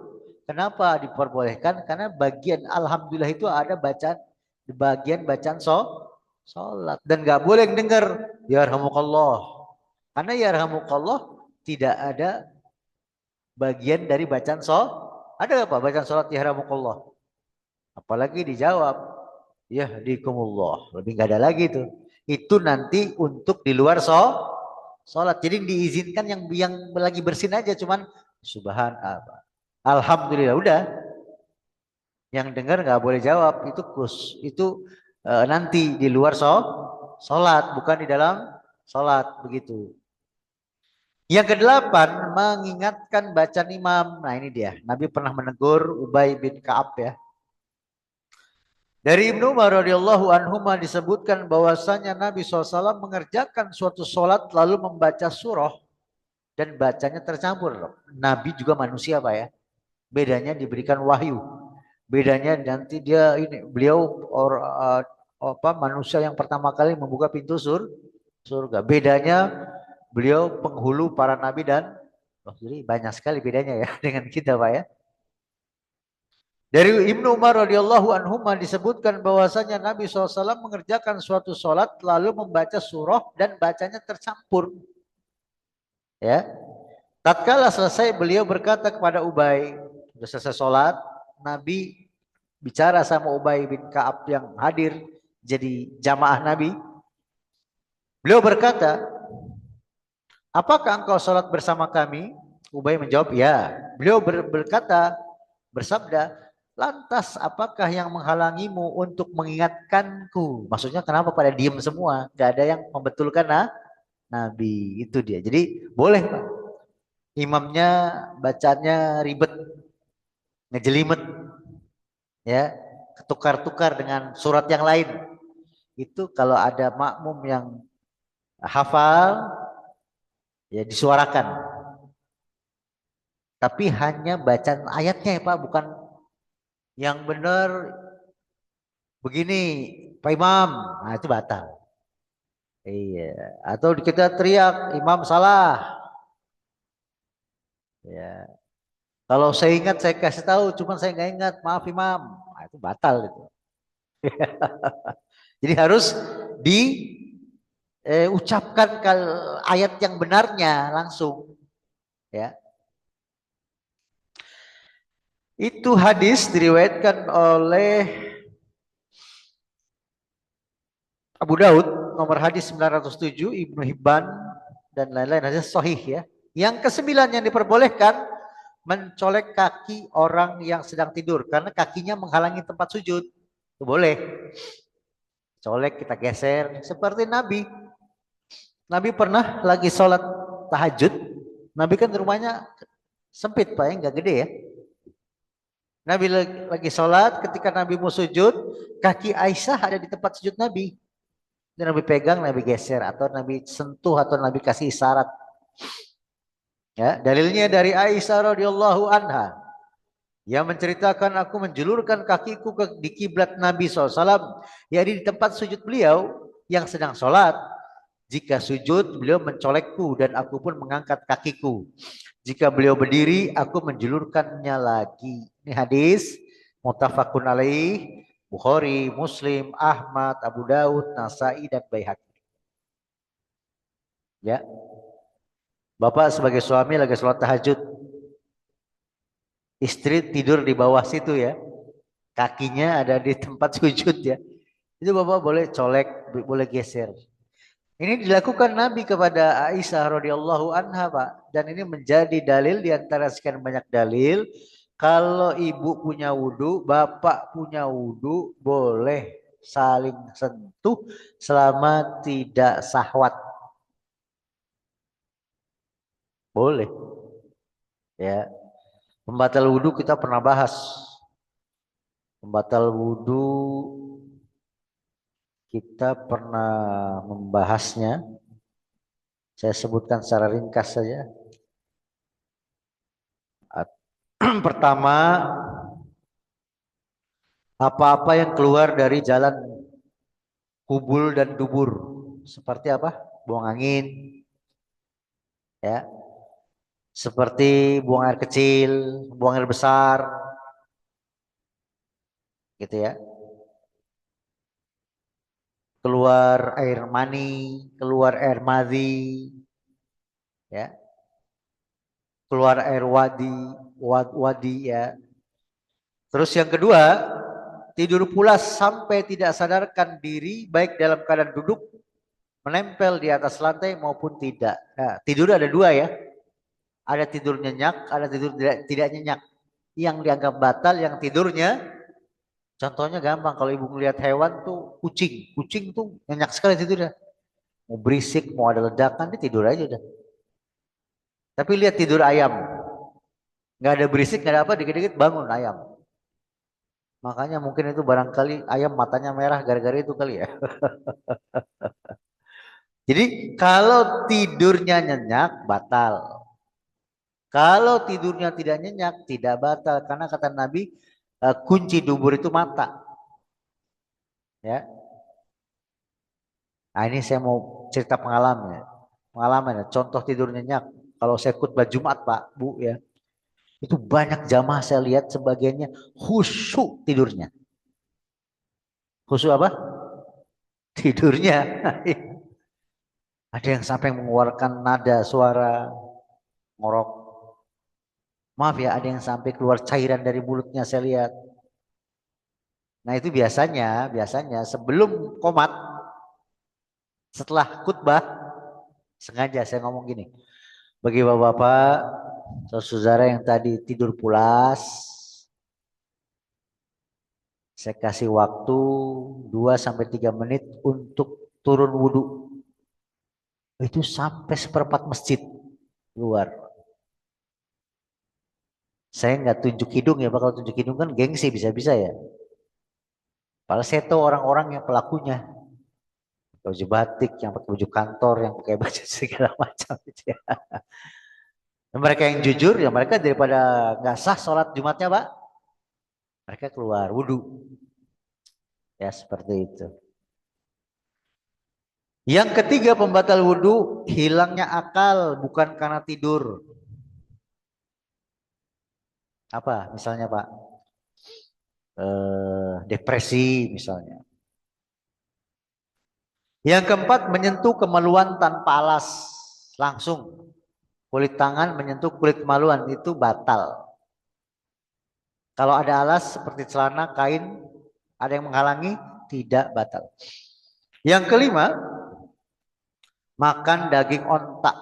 Kenapa diperbolehkan? Karena bagian alhamdulillah itu ada bacaan di bagian bacaan sholat dan nggak boleh dengar yarhamukallah. Karena yarhamukallah tidak ada bagian dari bacaan sholat. Ada apa bacaan sholat yarhamukallah? Apalagi dijawab yahdikumullah. Lebih nggak ada lagi tuh. Itu nanti untuk di luar sholat. Jadi diizinkan yang lagi bersin aja cuman subhanallah. Alhamdulillah udah. Yang dengar nggak boleh jawab itu nanti di luar sholat bukan di dalam sholat begitu. Yang kedelapan mengingatkan bacaan imam. Nah ini dia. Nabi pernah menegur Ubay bin Ka'ab ya. Dari Ibnu Umar radhiyallahu anhuma disebutkan bahwasanya Nabi SAW mengerjakan suatu sholat lalu membaca surah dan bacanya tercampur. Nabi juga manusia Pak ya. Bedanya diberikan wahyu. Bedanya nanti dia ini beliau manusia yang pertama kali membuka pintu surga. Bedanya beliau penghulu para nabi dan jadi banyak sekali bedanya ya dengan kita Pak ya. Dari Ibnu Umar radhiyallahu anhu disebutkan bahwasanya Nabi SAW mengerjakan suatu sholat lalu membaca surah dan bacanya tercampur. Ya, tatkala selesai beliau berkata kepada Ubay, sudah selesai sholat, Nabi bicara sama Ubay bin Ka'ab yang hadir jadi jamaah Nabi. Beliau berkata, apakah engkau sholat bersama kami? Ubay menjawab, ya. Beliau berkata, bersabda, lantas apakah yang menghalangimu untuk mengingatkanku? Maksudnya kenapa pada diem semua? Gak ada yang membetulkan Nabi. Itu dia. Jadi boleh Pak. Imamnya bacanya ribet. Ngejelimet. Ya. Ketukar-tukar dengan surat yang lain. Itu kalau ada makmum yang hafal, ya disuarakan. Tapi hanya bacaan ayatnya ya Pak. Bukan yang benar begini Pak Imam, nah itu batal. Iya, atau kita teriak imam salah. Ya, kalau saya ingat saya kasih tahu, cuman saya nggak ingat, maaf imam, nah, itu batal itu. Jadi harus diucapkan ayat yang benarnya langsung. Ya, itu hadis diriwayatkan oleh Abu Daud nomor hadis 907, Ibnu Hibban dan lain-lain, hadis sahih ya. Yang kesembilan yang diperbolehkan mencolek kaki orang yang sedang tidur karena kakinya menghalangi tempat sujud. Itu boleh. Colek kita geser seperti Nabi. Nabi pernah lagi sholat tahajud. Nabi kan rumahnya sempit Pak ya, nggak gede ya. Nabi lagi sholat, ketika Nabi mau sujud, kaki Aisyah ada di tempat sujud Nabi. Dan Nabi pegang, Nabi geser, atau Nabi sentuh, atau Nabi kasih isyarat. Ya, dalilnya dari Aisyah radhiyallahu anha yang menceritakan aku menjulurkan kakiku di kiblat Nabi SAW, yaitu di tempat sujud beliau yang sedang sholat. Jika sujud, beliau mencolekku dan aku pun mengangkat kakiku. Jika beliau berdiri, aku menjulurkannya lagi. Ini hadis muttafaqun alaih, Bukhari, Muslim, Ahmad, Abu Daud, Nasai dan Baihaqi. Ya. Bapak sebagai suami lagi sholat tahajud. Istri tidur di bawah situ ya. Kakinya ada di tempat sujud ya. Itu Bapak boleh colek, boleh geser. Ini dilakukan Nabi kepada Aisyah radhiyallahu anha Pak. Dan ini menjadi dalil di antara sekian banyak dalil. Kalau ibu punya wudhu, bapak punya wudhu, boleh saling sentuh selama tidak sahwat. Boleh. Ya. Pembatal wudhu kita pernah bahas. Pembatal wudhu kita pernah membahasnya. Saya sebutkan secara ringkas saja. Pertama, apa-apa yang keluar dari jalan kubul dan dubur. Seperti apa? Buang angin. Ya. Seperti buang air kecil, buang air besar. Gitu ya. Keluar air mani, keluar air madhi. Ya. Keluar air wadi ya. Terus yang kedua, tidur pulas sampai tidak sadarkan diri baik dalam keadaan duduk, menempel di atas lantai maupun tidak. Nah, tidur ada dua ya. Ada tidur nyenyak, ada tidur tidak nyenyak. Yang dianggap batal, yang tidurnya, contohnya gampang. Kalau ibu melihat hewan tuh kucing. Kucing tuh nyenyak sekali tidurnya. Mau berisik, mau ada ledakan, dia tidur aja udah. Tapi lihat tidur ayam. Nggak ada berisik, nggak ada apa, dikit-dikit bangun ayam. Makanya mungkin itu barangkali ayam matanya merah gara-gara itu kali ya. Jadi kalau tidurnya nyenyak batal. Kalau tidurnya tidak nyenyak tidak batal karena kata Nabi kunci dubur itu mata. Ya. Nah ini saya mau cerita pengalaman ya. Pengalaman ya. Contoh tidur nyenyak. Kalau saya khutbah Jumat Pak, Bu ya. Itu banyak jamaah saya lihat sebagiannya khusyuk tidurnya. Khusyuk apa? Tidurnya. Ada yang sampai mengeluarkan nada suara ngorok. Maaf ya, ada yang sampai keluar cairan dari mulutnya saya lihat. Nah itu biasanya sebelum komat, setelah khutbah, sengaja saya ngomong gini. Bagi bapak-bapak, saudara yang tadi tidur pulas, saya kasih waktu 2 sampai 3 menit untuk turun wudhu. Itu sampai seperempat masjid keluar. Saya nggak tunjuk hidung ya, bakal tunjuk hidung kan gengsi bisa-bisa ya. Padahal saya tahu orang-orang yang pelakunya. Baju batik, yang pakai baju kantor, yang pakai baju segala macam gitu ya. Dan mereka yang jujur ya mereka daripada nggak sah sholat Jumatnya Pak, mereka keluar wudhu. Ya seperti itu. Yang ketiga pembatal wudhu, hilangnya akal bukan karena tidur. Apa misalnya Pak? Depresi misalnya. Yang keempat menyentuh kemaluan tanpa alas langsung. Kulit tangan menyentuh kulit kemaluan itu batal. Kalau ada alas seperti celana, kain, ada yang menghalangi, tidak batal. Yang kelima, makan daging onta.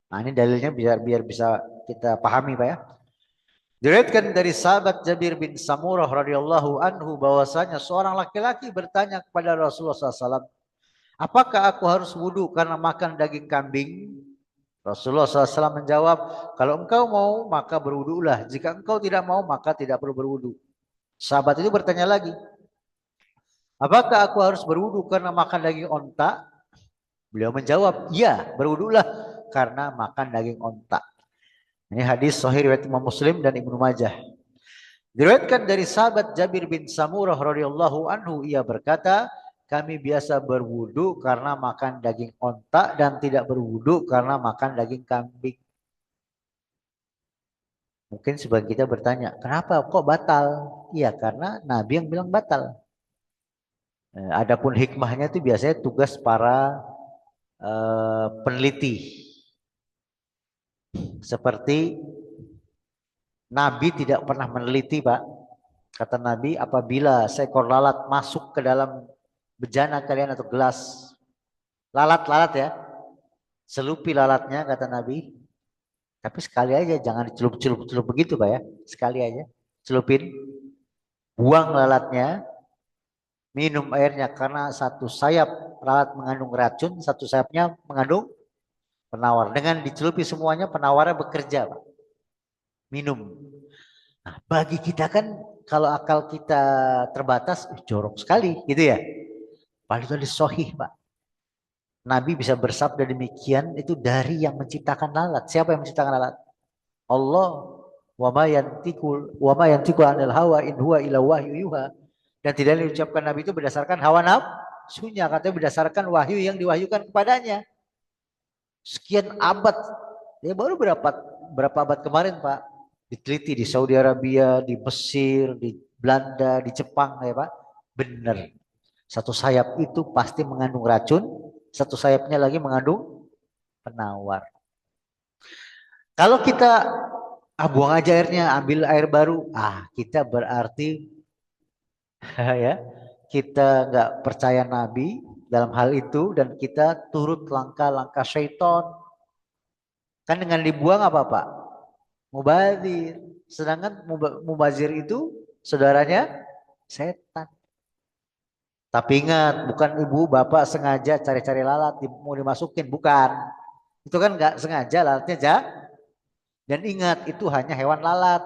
Nah ini dalilnya biar bisa kita pahami Pak ya. Diriwayatkan dari sahabat Jabir bin Samurah radhiyallahu anhu bahwasanya seorang laki-laki bertanya kepada Rasulullah SAW, apakah aku harus wudhu karena makan daging kambing? Rasulullah SAW menjawab, kalau engkau mau maka berwudhulah. Jika engkau tidak mau maka tidak perlu berwudhu. Sahabat itu bertanya lagi, apakah aku harus berwudhu karena makan daging onta? Beliau menjawab, iya berwudhulah karena makan daging onta. Ini hadis sahih riwayat Imam Muslim dan Ibnu Majah. Diriwayatkan dari sahabat Jabir bin Samurah radhiyallahu anhu, ia berkata, kami biasa berwudu karena makan daging onta dan tidak berwudu karena makan daging kambing. Mungkin sebagian kita bertanya, kenapa kok batal? Iya, karena Nabi yang bilang batal. Adapun hikmahnya itu biasanya tugas para peneliti. Seperti Nabi tidak pernah meneliti, Pak. Kata Nabi, apabila seekor lalat masuk ke dalam bejana kalian atau gelas, lalat ya, selupi lalatnya kata Nabi. Tapi sekali aja, jangan dicelup-celup begitu Pak ya. Sekali aja, celupin, buang lalatnya, minum airnya karena satu sayap lalat mengandung racun, satu sayapnya mengandung penawar. Dengan dicelupi semuanya penawarnya bekerja Pak. Minum. Nah, bagi kita kan kalau akal kita terbatas, jorok sekali gitu ya. Padahal itu sohih Pak. Nabi bisa bersabda demikian itu dari yang menciptakan lalat. Siapa yang menciptakan lalat? Allah. Wa ma yantiqu 'anil hawa in huwa illa wahyu yuha. Dan tidak diucapkan Nabi itu berdasarkan hawa nafsunya, katanya berdasarkan wahyu yang diwahyukan kepadanya. Sekian abad. Ya baru berapa abad kemarin Pak? Diteliti di Saudi Arabia, di Mesir, di Belanda, di Jepang ya Pak. Benar. Satu sayap itu pasti mengandung racun, satu sayapnya lagi mengandung penawar. Kalau kita buang aja airnya, ambil air baru, kita berarti ya kita nggak percaya Nabi dalam hal itu dan kita turut langkah-langkah syaitan. Kan dengan dibuang apa Pak? Mubazir. Sedangkan mubazir itu saudaranya setan. Tapi ingat, bukan ibu bapak sengaja cari-cari lalat mau dimasukin, bukan. Itu kan nggak sengaja lalatnya dan ingat itu hanya hewan lalat.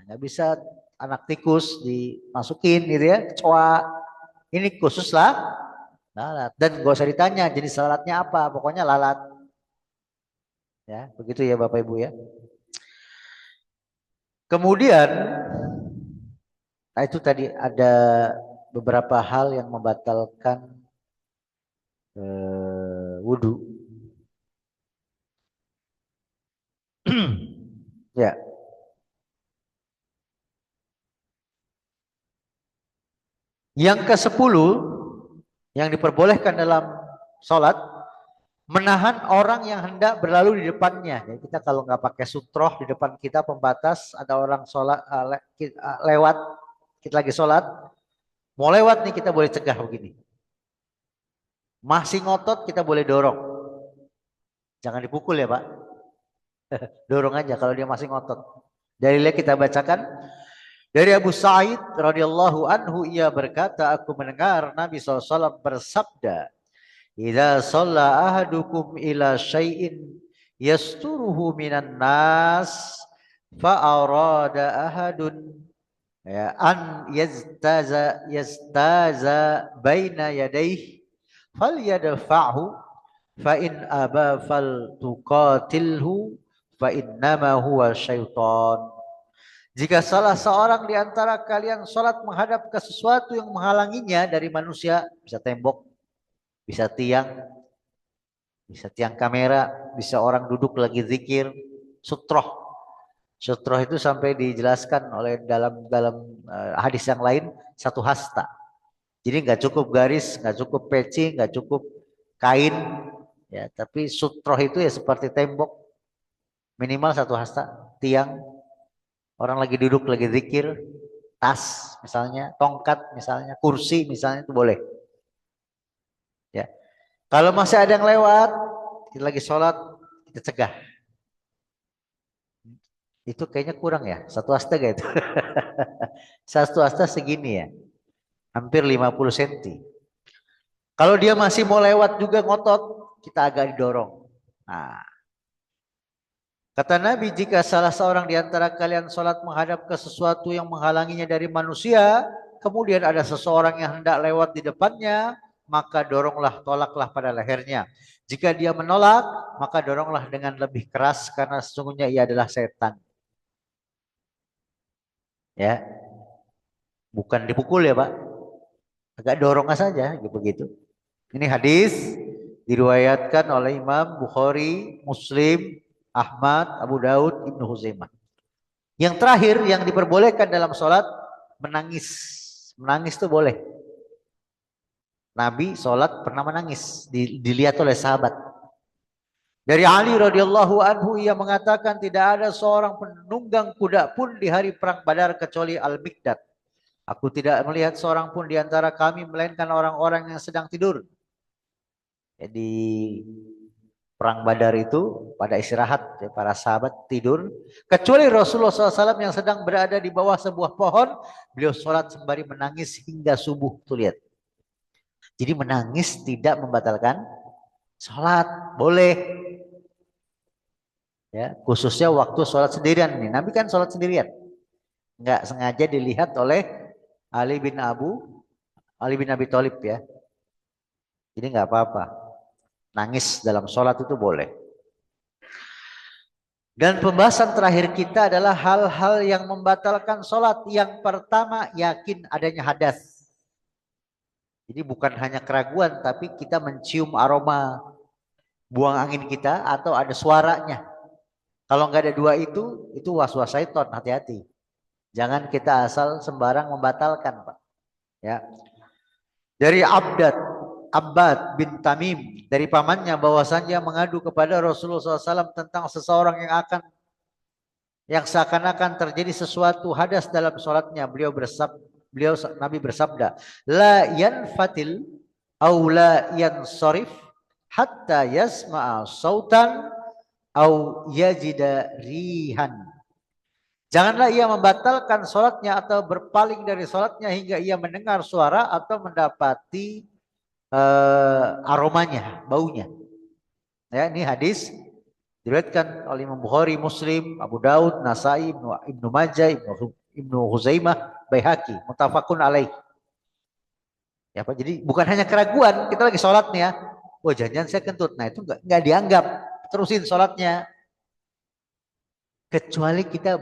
Nggak bisa anak tikus dimasukin gitu ya, kecoa. Ini khusus lah lalat. Dan gak usah ditanya jenis lalatnya apa, pokoknya lalat. Ya, begitu ya Bapak Ibu ya. Kemudian, nah itu tadi ada beberapa hal yang membatalkan wudhu. Ya. Yang ke-10 yang diperbolehkan dalam sholat, menahan orang yang hendak berlalu di depannya. Ya, kita kalau nggak pakai sutroh di depan kita pembatas, ada orang sholat lewat, kita lagi sholat, mau lewat nih kita boleh cegah begini. Masih ngotot kita boleh dorong. Jangan dipukul ya Pak. Dorong aja kalau dia masih ngotot. Dalilnya kita bacakan dari Abu Sa'id radhiyallahu anhu, ia berkata, aku mendengar Nabi SAW bersabda, idza shalla ahadukum ila syai'in yasturuhu minan nas fa arada ahadun ya an yastaza baina yadayhi falyadfa'hu fa in aba fal tuqatilhu fa innama huwa syaitan. Jika salah seorang di antara kalian sholat menghadap ke sesuatu yang menghalanginya dari manusia, bisa tembok, bisa tiang kamera, bisa orang duduk lagi zikir, sutroh. Sutroh itu sampai dijelaskan oleh dalam hadis yang lain, satu hasta. Jadi nggak cukup garis, nggak cukup peci, nggak cukup kain, ya. Tapi sutroh itu ya seperti tembok, minimal satu hasta, tiang. Orang lagi duduk lagi zikir, tas misalnya, tongkat misalnya, kursi misalnya itu boleh. Ya. Kalau masih ada yang lewat, kita lagi sholat, kita cegah. Itu kayaknya kurang ya, satu hasta gitu. Satu hasta segini ya, hampir 50 cm. Kalau dia masih mau lewat juga ngotot, kita agak didorong. Nah, kata Nabi, jika salah seorang di antara kalian sholat menghadap ke sesuatu yang menghalanginya dari manusia, kemudian ada seseorang yang hendak lewat di depannya, maka doronglah, tolaklah pada lehernya. Jika dia menolak, maka doronglah dengan lebih keras karena sesungguhnya ia adalah setan. Ya, bukan dipukul ya Pak, agak dorong saja begitu. Ini hadis diriwayatkan oleh Imam Bukhari, Muslim, Ahmad, Abu Daud, Ibnu Huzaimah. Yang terakhir yang diperbolehkan dalam sholat, menangis. Menangis itu boleh. Nabi sholat pernah menangis, dilihat oleh sahabat. Dari Ali radhiyallahu anhu, ia mengatakan tidak ada seorang penunggang kuda pun di hari perang Badar kecuali Al-Miqdad. Aku tidak melihat seorang pun di antara kami melainkan orang-orang yang sedang tidur. Jadi perang Badar itu pada istirahat, ya, para sahabat tidur. Kecuali Rasulullah SAW yang sedang berada di bawah sebuah pohon, beliau sholat sembari menangis hingga subuh. Tuh lihat. Jadi menangis tidak membatalkan sholat, boleh. Ya, khususnya waktu sholat sendirian nih. Nabi kan sholat sendirian, nggak sengaja dilihat oleh Ali bin Abi Thalib ya. Jadi nggak apa-apa. Nangis dalam sholat itu boleh. Dan pembahasan terakhir kita adalah hal-hal yang membatalkan sholat. Yang pertama, yakin adanya hadas. Jadi bukan hanya keraguan, tapi kita mencium aroma buang angin kita atau ada suaranya. Kalau nggak ada dua itu was-was syaitan, hati-hati. Jangan kita asal sembarang membatalkan, Pak. Ya. Dari Abbad bin Tamim, dari pamannya bahwasannya mengadu kepada Rasulullah SAW tentang seseorang yang seakan-akan terjadi sesuatu hadas dalam sholatnya. Nabi bersabda, la yanfatil aw la yansarif hatta yasma'a sautan aw yajida rihan. Janganlah ia membatalkan sholatnya atau berpaling dari sholatnya hingga ia mendengar suara atau mendapati aromanya, baunya. Ya, ini hadis Diriwayatkan oleh Imam Bukhari, Muslim, Abu Daud, Nasai, Ibnu Majah, Ibnu Huzaimah, Baihaqi, muttafaqun alaih. Ya Pak, jadi bukan hanya keraguan, kita lagi sholat nih ya. Wah, jangan saya kentut. Nah, itu enggak dianggap. Terusin sholatnya. Kecuali kita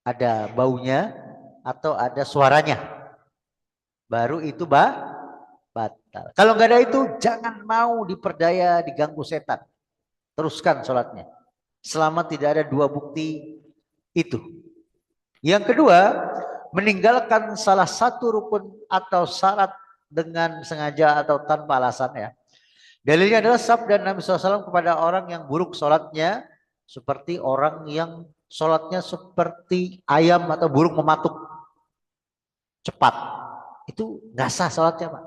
ada baunya atau ada suaranya. Baru itu batal. Kalau nggak ada itu, jangan mau diperdaya diganggu setan. Teruskan sholatnya. Selama tidak ada dua bukti itu. Yang kedua, meninggalkan salah satu rukun atau syarat dengan sengaja atau tanpa alasan ya. Dalilnya adalah sabda Nabi SAW kepada orang yang buruk sholatnya, seperti orang yang sholatnya seperti ayam atau burung mematuk cepat. Itu nggak sah sholatnya Pak.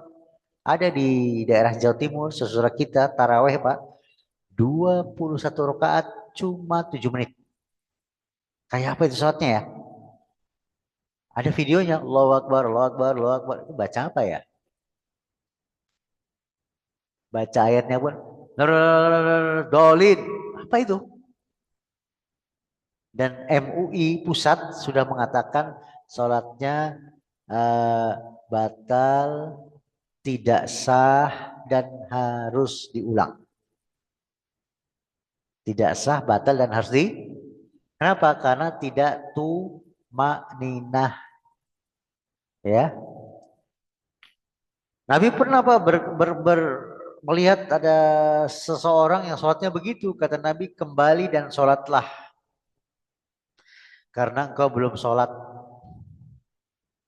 Ada di daerah Jawa Timur, saudara kita taraweh Pak, 21 rakaat cuma 7 menit. Kayak apa itu sholatnya ya? Ada videonya, Allahu Akbar, Allahu Akbar, Allahu Akbar. Itu baca apa ya? Baca ayatnya pun, dolin. Apa itu? Dan MUI pusat sudah mengatakan sholatnya batal, tidak sah, dan harus diulang. Tidak sah, batal, dan harus Kenapa? Karena tidak tumakninah. Ya. Nabi pernah apa melihat ada seseorang yang sholatnya begitu. Kata Nabi, kembali dan sholatlah. Karena engkau belum sholat.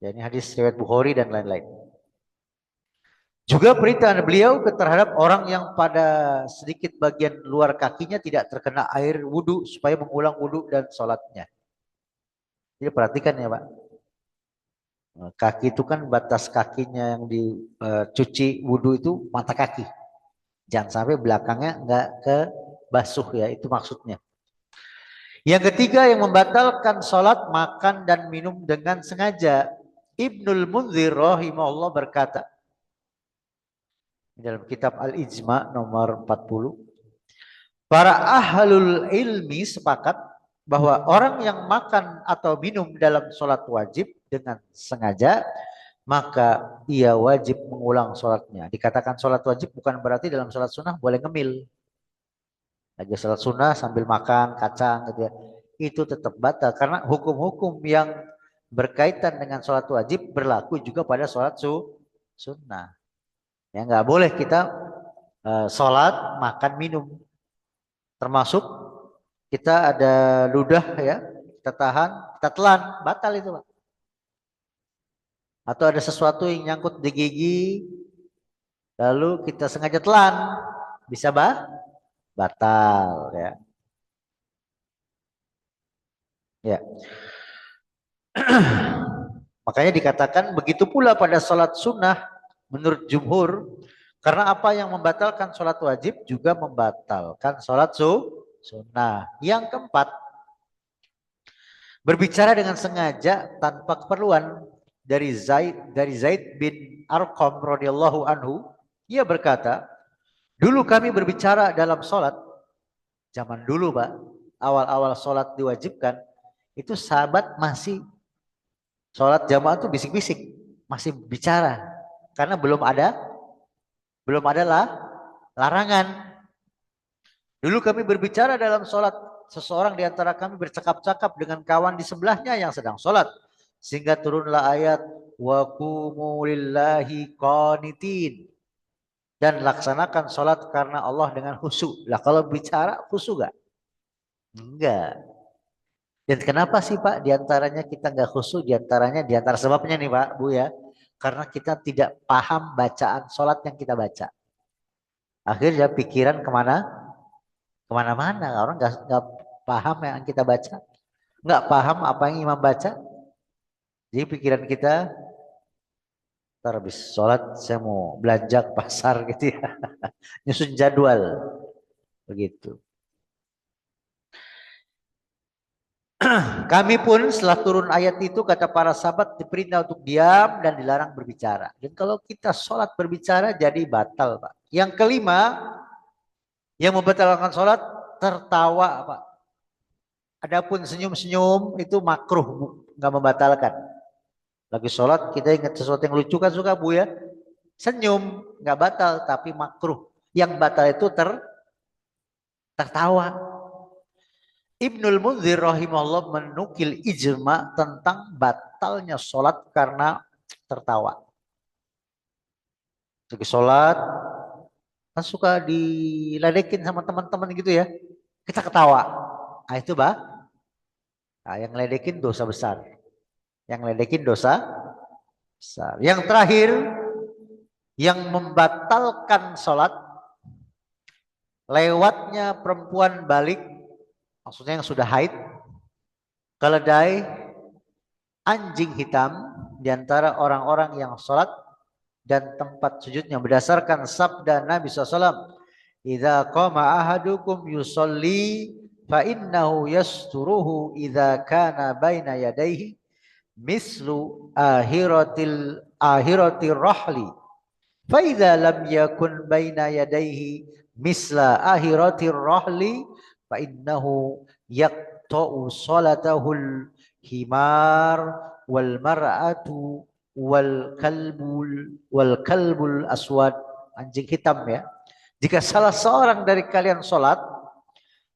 Ya, ini hadis riwayat Bukhari dan lain-lain. Juga perintah beliau terhadap orang yang pada sedikit bagian luar kakinya tidak terkena air wudhu supaya mengulang wudhu dan sholatnya. Jadi perhatikan ya Pak. Kaki itu kan batas kakinya yang dicuci wudhu itu mata kaki. Jangan sampai belakangnya nggak ke basuh ya, itu maksudnya. Yang ketiga yang membatalkan sholat, makan dan minum dengan sengaja. Ibnul Munzir rahimahullah berkata, dalam kitab Al-Ijma nomor 40. Para ahlul ilmi sepakat bahwa orang yang makan atau minum dalam sholat wajib dengan sengaja, maka ia wajib mengulang sholatnya. Dikatakan sholat wajib bukan berarti dalam sholat sunnah boleh ngemil. Lagi sholat sunnah sambil makan kacang gitu ya. Itu tetap batal karena hukum-hukum yang berkaitan dengan sholat wajib berlaku juga pada sholat sunnah. Ya nggak boleh kita sholat makan minum, termasuk kita ada ludah ya, kita tahan, kita telan, batal itu Pak. Atau ada sesuatu yang nyangkut di gigi, lalu kita sengaja telan, bisa batal ya. Ya. Makanya dikatakan begitu pula pada sholat sunnah. Menurut jumhur, karena apa yang membatalkan sholat wajib juga membatalkan sholat sunnah. Yang keempat, berbicara dengan sengaja tanpa keperluan. Dari Zaid bin Arqam radhiyallahu anhu, ia berkata, dulu kami berbicara dalam sholat, zaman dulu Pak, awal-awal sholat diwajibkan, itu sahabat masih sholat jamaah itu bisik-bisik, masih bicara. Karena belum ada larangan. Dulu kami berbicara dalam sholat. Seseorang di antara kami bercakap-cakap dengan kawan di sebelahnya yang sedang sholat. Sehingga turunlah ayat wa qumu lillahi qanitin. Dan laksanakan sholat karena Allah dengan khusyuk. Lah kalau bicara khusyuk gak? Enggak. Dan kenapa sih Pak diantaranya kita nggak khusyuk? Diantaranya diantara sebabnya nih Pak Bu ya. Karena kita tidak paham bacaan sholat yang kita baca. Akhirnya pikiran kemana-mana. Orang nggak paham yang kita baca. Nggak paham apa yang imam baca. Jadi pikiran kita, ntar habis sholat saya mau belanja ke pasar gitu ya. Nyusun jadwal. Begitu. Kami pun setelah turun ayat itu kata para sahabat diperintah untuk diam dan dilarang berbicara. Dan kalau kita sholat berbicara jadi batal Pak. Yang kelima yang membatalkan sholat tertawa, Pak. Adapun senyum-senyum itu makruh, Bu, nggak membatalkan. Lagi sholat kita ingat sesuatu yang lucu kan suka, Bu, ya. Senyum nggak batal tapi makruh. Yang batal itu tertawa. Ibnul Munzir rahimahullah menukil ijma tentang batalnya sholat karena tertawa. Lagi sholat kan suka diledekin sama teman-teman gitu ya. Kita ketawa. Nah itu nah, yang ledekin dosa besar. Yang ledekin dosa besar. Yang terakhir, yang membatalkan sholat, lewatnya perempuan balik, maksudnya yang sudah haid, keledai, anjing hitam, diantara orang-orang yang sholat dan tempat sujudnya berdasarkan sabda Nabi SAW. Idza qama ahadukum yusolli fa innahu yasturuhu idza kana baina yadayhi mislu ahiratir rahli fa idza lam yakun baina yadayhi misla ahiratir rahli fa innahu yaqta'u salatahul himar wal mar'atu wal kalbul aswad, anjing hitam ya. Jika salah seorang dari kalian sholat,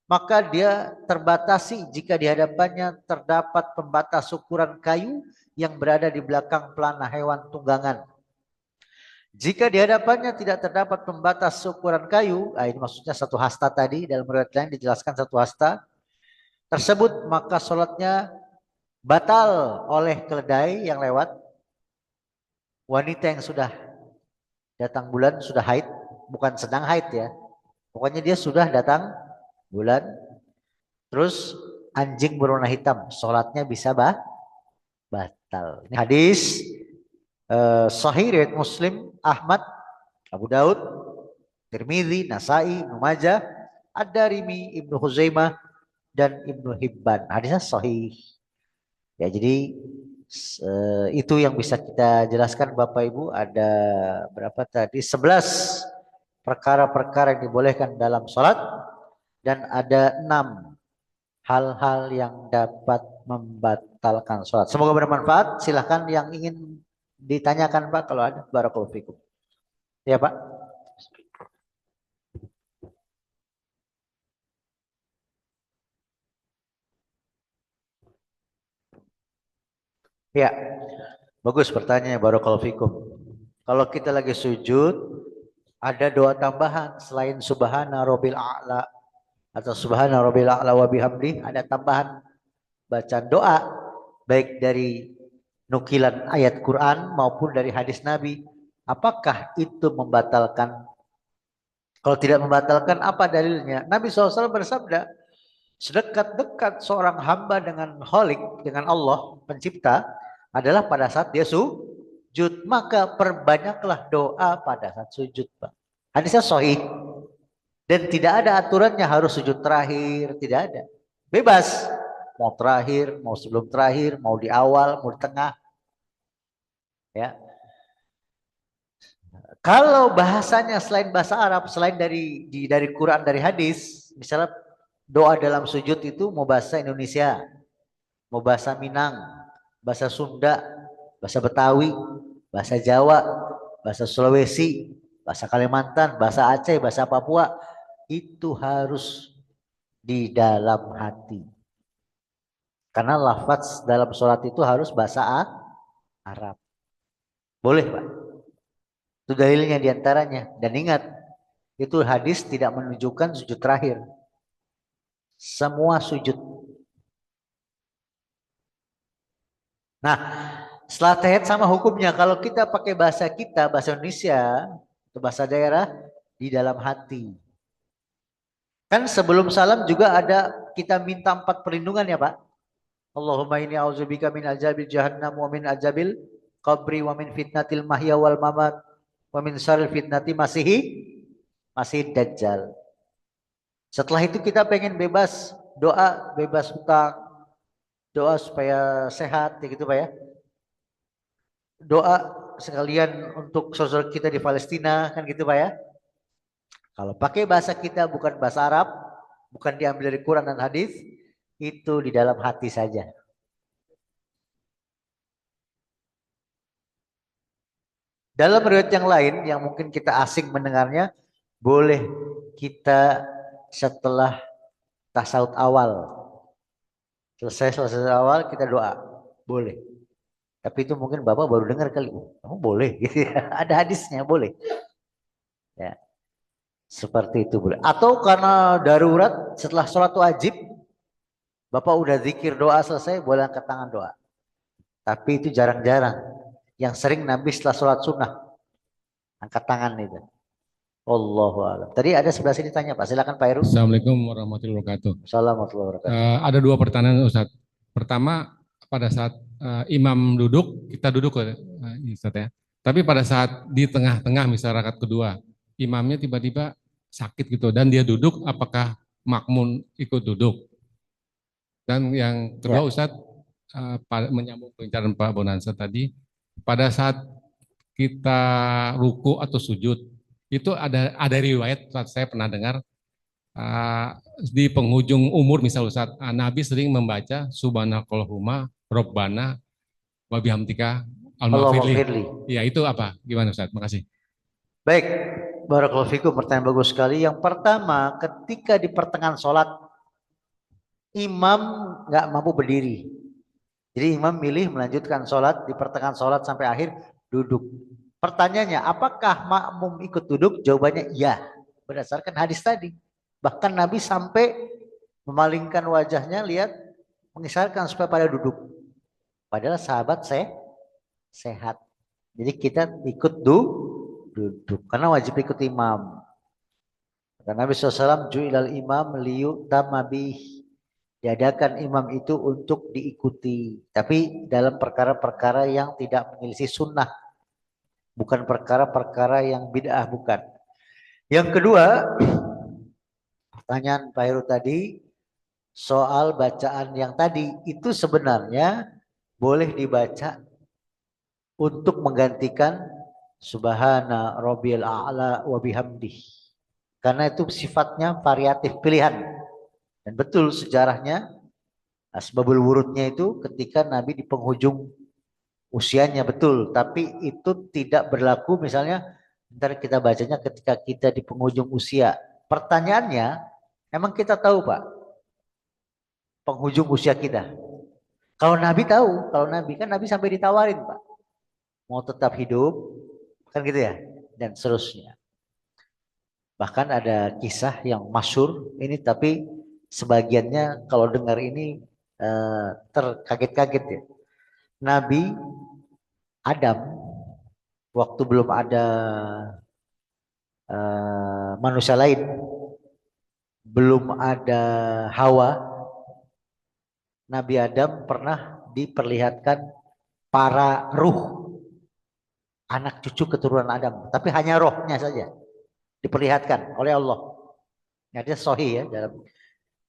maka dia terbatasi jika di hadapannya terdapat pembatas ukuran kayu yang berada di belakang pelana hewan tunggangan. Jika di hadapannya tidak terdapat pembatas ukuran kayu, ini maksudnya satu hasta tadi, dalam riwayat lain dijelaskan satu hasta tersebut, maka sholatnya batal oleh keledai yang lewat, wanita yang sudah datang bulan, sudah haid, bukan sedang haid ya. Pokoknya dia sudah datang bulan. Terus anjing berwarna hitam, sholatnya bisa batal. Ini hadis sahih riwayat Muslim, Ahmad, Abu Daud, Tirmidzi, Nasai, Ibnu Majah, Ad-Darimi, Ibnu Huzaimah, dan Ibnu Hibban. Hadisnya sahih. Ya jadi itu yang bisa kita jelaskan Bapak Ibu. Ada berapa tadi? 11 perkara-perkara yang dibolehkan dalam sholat, dan ada 6 hal-hal yang dapat membatalkan sholat. Semoga bermanfaat. Silahkan yang ingin ditanyakan Pak kalau ada. Barakallahu fikum. Ya Pak. Ya, bagus pertanyaannya, barakallahu fikum. Kalau kita lagi sujud, ada doa tambahan selain subhana rabbil a'la atau subhana rabbil a'la wa bihamdi, ada tambahan bacaan doa baik dari nukilan ayat Quran maupun dari hadis Nabi. Apakah itu membatalkan? Kalau tidak membatalkan, apa dalilnya? Nabi SAW bersabda, sedekat-dekat seorang hamba dengan Khalik, dengan Allah pencipta, adalah pada saat dia sujud. Maka perbanyaklah doa pada saat sujud, Pak. Hadisnya sahih. Dan tidak ada aturannya harus sujud terakhir, tidak ada. Bebas. Mau terakhir, mau sebelum terakhir, mau di awal, mau di tengah. Ya. Kalau bahasanya selain bahasa Arab, selain dari Quran, dari hadis, misalnya doa dalam sujud itu mau bahasa Indonesia, mau bahasa Minang, bahasa Sunda, bahasa Betawi, bahasa Jawa, bahasa Sulawesi, bahasa Kalimantan, bahasa Aceh, bahasa Papua, itu harus di dalam hati. Karena lafaz dalam sholat itu harus bahasa Arab. Boleh Pak. Itu dalilnya diantaranya. Dan ingat, itu hadis tidak menunjukkan sujud terakhir. Semua sujud. Nah, setelah tahiyat sama hukumnya. Kalau kita pakai bahasa kita, bahasa Indonesia, atau bahasa daerah, di dalam hati. Kan sebelum salam juga ada kita minta 4 perlindungan ya Pak. Allahumma inni a'udzubika min azabil jahannam wa min azabil qabri wa min fitnatil mahya wal mamat wa min syarril fitnati masih dajjal. Setelah itu kita pengen bebas, doa bebas hutang, doa supaya sehat, ya gitu Pak ya. Doa sekalian untuk saudara kita di Palestina, kan gitu Pak ya. Kalau pakai bahasa kita bukan bahasa Arab, bukan diambil dari Quran dan hadis, itu di dalam hati saja. Dalam riwayat yang lain yang mungkin kita asing mendengarnya, boleh kita setelah tasawuf awal, selesai awal kita doa, boleh. Tapi itu mungkin Bapak baru dengar kali, kamu boleh gitu ya. Ada hadisnya boleh. Ya, seperti itu boleh. Atau karena darurat setelah sholat wajib, Bapak udah zikir doa selesai, boleh angkat tangan doa. Tapi itu jarang-jarang. Yang sering Nabi setelah sholat sunnah, angkat tangan itu. Allahu a'lam. Tadi ada sebelah sini tanya Pak, silakan Pak Heru. Assalamualaikum warahmatullahi wabarakatuh. Assalamualaikum warahmatullahi wabarakatuh. Ada dua pertanyaan Ustaz. Pertama, pada saat imam duduk, kita duduk Ustaz ya. Tapi pada saat di tengah-tengah misal rakaat kedua, imamnya tiba-tiba sakit gitu dan dia duduk, apakah makmum ikut duduk? Dan yang Ya, kedua Ustaz, menyambung pembicaraan Pak Bonansa tadi, pada saat kita ruku atau sujud, itu ada riwayat Ustaz, saya pernah dengar di penghujung umur misal Ustaz, Nabi sering membaca Subhanakallahumma Rabbana wa bihamdika Allahumma al-maghfirli. firli. Ya itu apa? Gimana Ustaz? Makasih. Baik, barakallahu fikum, pertanyaan bagus sekali. Yang pertama, ketika di pertengahan sholat, imam nggak mampu berdiri. Jadi imam milih melanjutkan sholat, di pertengahan sholat sampai akhir duduk. Pertanyaannya, apakah makmum ikut duduk? Jawabannya iya, berdasarkan hadis tadi. Bahkan Nabi sampai memalingkan wajahnya, lihat, mengisyaratkan supaya pada duduk. Padahal sahabat sehat. Jadi kita ikut duduk, karena wajib ikut imam. Kata Nabi SAW, ju'ilal imam liyu'tamma bih. Diadakan imam itu untuk diikuti. Tapi dalam perkara-perkara yang tidak menyelisih sunnah. Bukan perkara-perkara yang bid'ah, bukan. Yang kedua, pertanyaan Pak Heru tadi, soal bacaan yang tadi, itu sebenarnya boleh dibaca untuk menggantikan Subhana Rabbiyal A'la wa bihamdih. Karena itu sifatnya variatif, pilihan. Dan betul sejarahnya, asbabul wurudnya itu ketika Nabi di penghujung usianya, betul. Tapi itu tidak berlaku misalnya ntar kita bacanya ketika kita di penghujung usia. Pertanyaannya, emang kita tahu Pak, penghujung usia kita? Kalau Nabi tahu, kalau Nabi kan Nabi sampai ditawarin Pak, mau tetap hidup, kan gitu ya, dan seterusnya. Bahkan ada kisah yang masyhur ini, tapi sebagiannya kalau dengar ini terkaget-kaget ya. Nabi Adam waktu belum ada manusia lain, belum ada Hawa, Nabi Adam pernah diperlihatkan para ruh anak cucu keturunan Adam, tapi hanya rohnya saja diperlihatkan oleh Allah. Nah, dia sahih ya,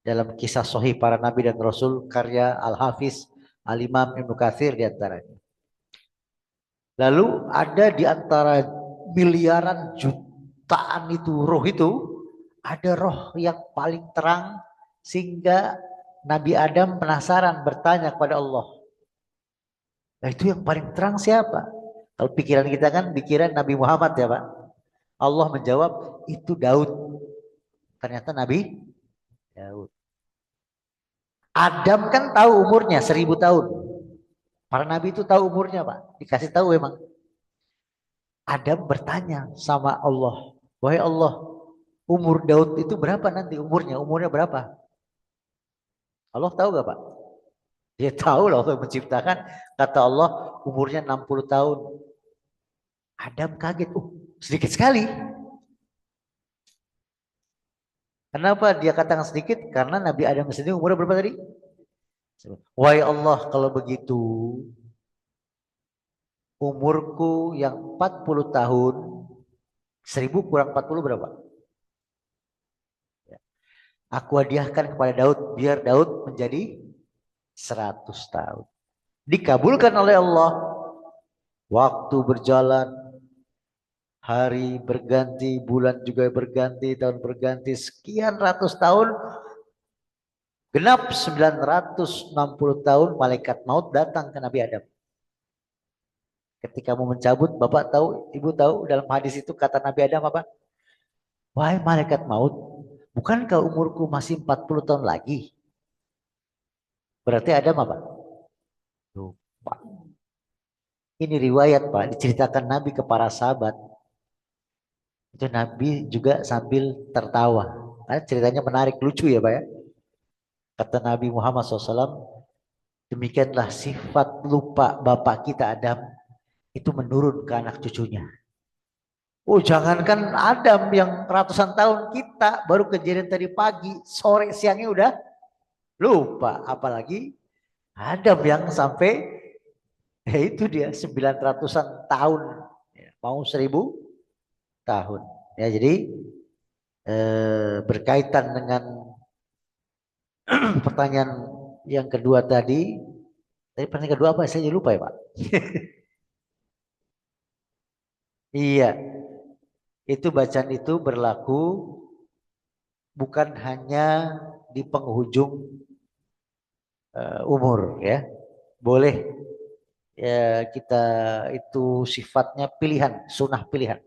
dalam kisah sahih para nabi dan rasul karya Al-Hafiz Al-Imam Ibnu Katsir di antaranya. Lalu ada di antara miliaran jutaan itu roh itu, ada roh yang paling terang sehingga Nabi Adam penasaran bertanya kepada Allah. Nah, itu yang paling terang siapa? Kalau pikiran kita kan pikiran Nabi Muhammad ya Pak. Allah menjawab itu Daud. Ternyata Nabi Daud. Adam kan tahu umurnya 1000 tahun. Para nabi itu tahu umurnya Pak. Dikasih tahu memang. Adam bertanya sama Allah. Wahai Allah, umur Daud itu berapa nanti umurnya? Umurnya berapa? Allah tahu gak Pak? Dia tahu lah waktu menciptakan. Kata Allah umurnya 60 tahun. Adam kaget. Sedikit sekali. Kenapa dia katakan sedikit? Karena Nabi Adam sendiri umurnya berapa tadi? Wahai Allah, kalau begitu umurku yang 40 tahun, 1000 kurang 40 berapa? Aku hadiahkan kepada Daud, biar Daud menjadi 100 tahun. Dikabulkan oleh Allah. Waktu berjalan, hari berganti, bulan juga berganti, tahun berganti, sekian ratus tahun. Genap 960 tahun malaikat maut datang ke Nabi Adam. Ketika mau mencabut, Bapak tahu, Ibu tahu dalam hadis itu kata Nabi Adam apa? Wahai malaikat maut, bukankah umurku masih 40 tahun lagi? Berarti Adam apa? Lupa. Ini riwayat Pak, diceritakan Nabi ke para sahabat. Itu Nabi juga sambil tertawa. Karena ceritanya menarik, lucu ya Pak ya. Kata Nabi Muhammad SAW, demikianlah sifat lupa bapak kita Adam itu menurun ke anak cucunya. Oh jangankan Adam yang ratusan tahun, kita baru kejadian tadi pagi, sore siangnya udah lupa. Apalagi Adam yang sampai itu dia 900-an tahun, ya, mau 1000 tahun. Ya jadi berkaitan dengan pertanyaan yang kedua tadi pertanyaan kedua apa? Saya lupa ya Pak. Iya, itu bacaan itu berlaku bukan hanya di penghujung umur ya. Boleh ya kita itu sifatnya pilihan, sunnah pilihan.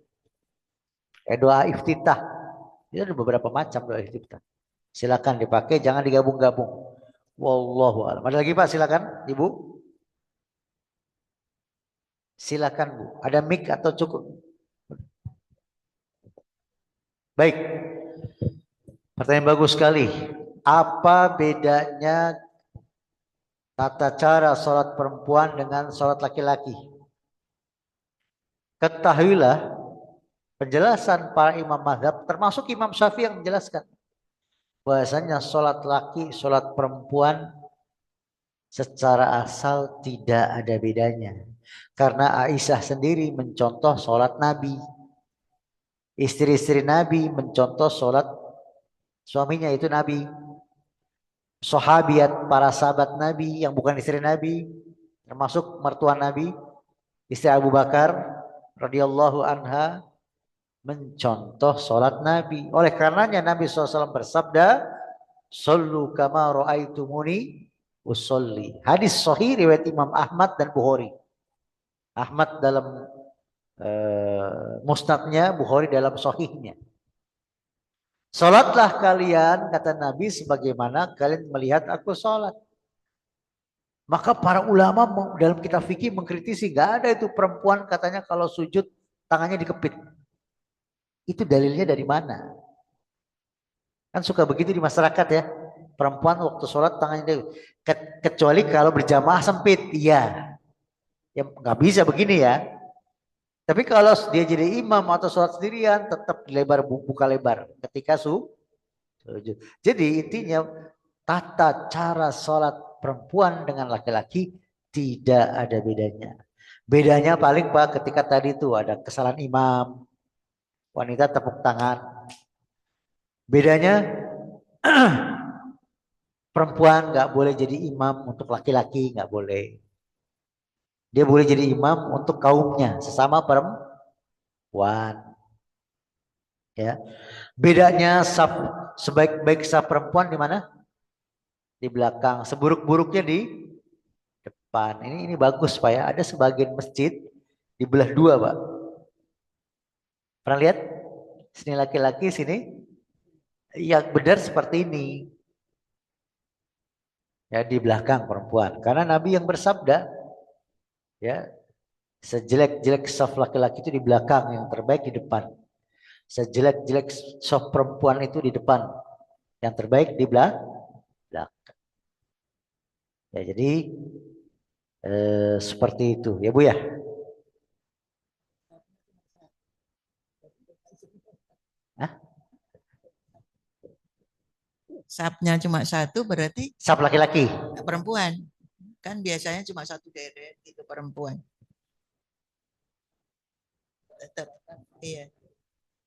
Doa iftitah. Itu ada beberapa macam doa iftitah. Silakan dipakai, jangan digabung-gabung. Wallahu a'lam. Ada lagi Pak, silakan Ibu. Silakan Bu. Ada mic atau cukup? Baik. Pertanyaan bagus sekali. Apa bedanya tata cara sholat perempuan dengan sholat laki-laki? Ketahuilah penjelasan para imam mazhab, termasuk Imam Syafi'i yang menjelaskan bahasanya sholat laki, sholat perempuan secara asal tidak ada bedanya. Karena Aisyah sendiri mencontoh sholat Nabi. Istri-istri Nabi mencontoh sholat suaminya itu Nabi. Sahabiat, para sahabat Nabi yang bukan istri Nabi, termasuk mertua Nabi, istri Abu Bakar radhiyallahu anha, mencontoh sholat Nabi. Oleh karenanya Nabi SAW bersabda, "Sallu kama ra'aitumuni usolli." Hadis sahih riwayat Imam Ahmad dan Bukhari. Ahmad dalam musnadnya, Bukhari dalam sahihnya. Sholatlah kalian, kata Nabi, sebagaimana kalian melihat aku sholat. Maka para ulama dalam kitab fikih mengkritisi, nggak ada itu perempuan katanya kalau sujud tangannya dikepit. Itu dalilnya dari mana? Kan suka begitu di masyarakat ya. Perempuan waktu sholat tangannya dikepit. Kecuali kalau berjamaah sempit, iya. Ya nggak bisa begini ya. Tapi kalau dia jadi imam atau sholat sendirian, tetap lebar, buka lebar ketika sujud. Jadi intinya tata cara sholat perempuan dengan laki-laki tidak ada bedanya. Bedanya paling Pak ketika tadi itu ada kesalahan imam, wanita tepuk tangan. Bedanya perempuan nggak boleh jadi imam untuk laki-laki, nggak boleh. Dia boleh jadi imam untuk kaumnya sesama perempuan. Ya, bedanya saf sebaik-baik saf perempuan di mana? Di belakang. Seburuk-buruknya di depan. Ini bagus Pak ya. Ada sebagian masjid dibelah dua Pak. Pernah lihat? Sini laki-laki, sini yang benar seperti ini. Ya di belakang perempuan. Karena Nabi yang bersabda, ya sejelek-jelek saf laki-laki itu di belakang, yang terbaik di depan. Sejelek-jelek saf perempuan itu di depan, yang terbaik di belakang. Ya jadi seperti itu ya Bu ya. Hah? Sapnya cuma satu berarti Saf laki-laki. perempuan. Kan biasanya cuma satu deret itu perempuan. Tetap. Iya.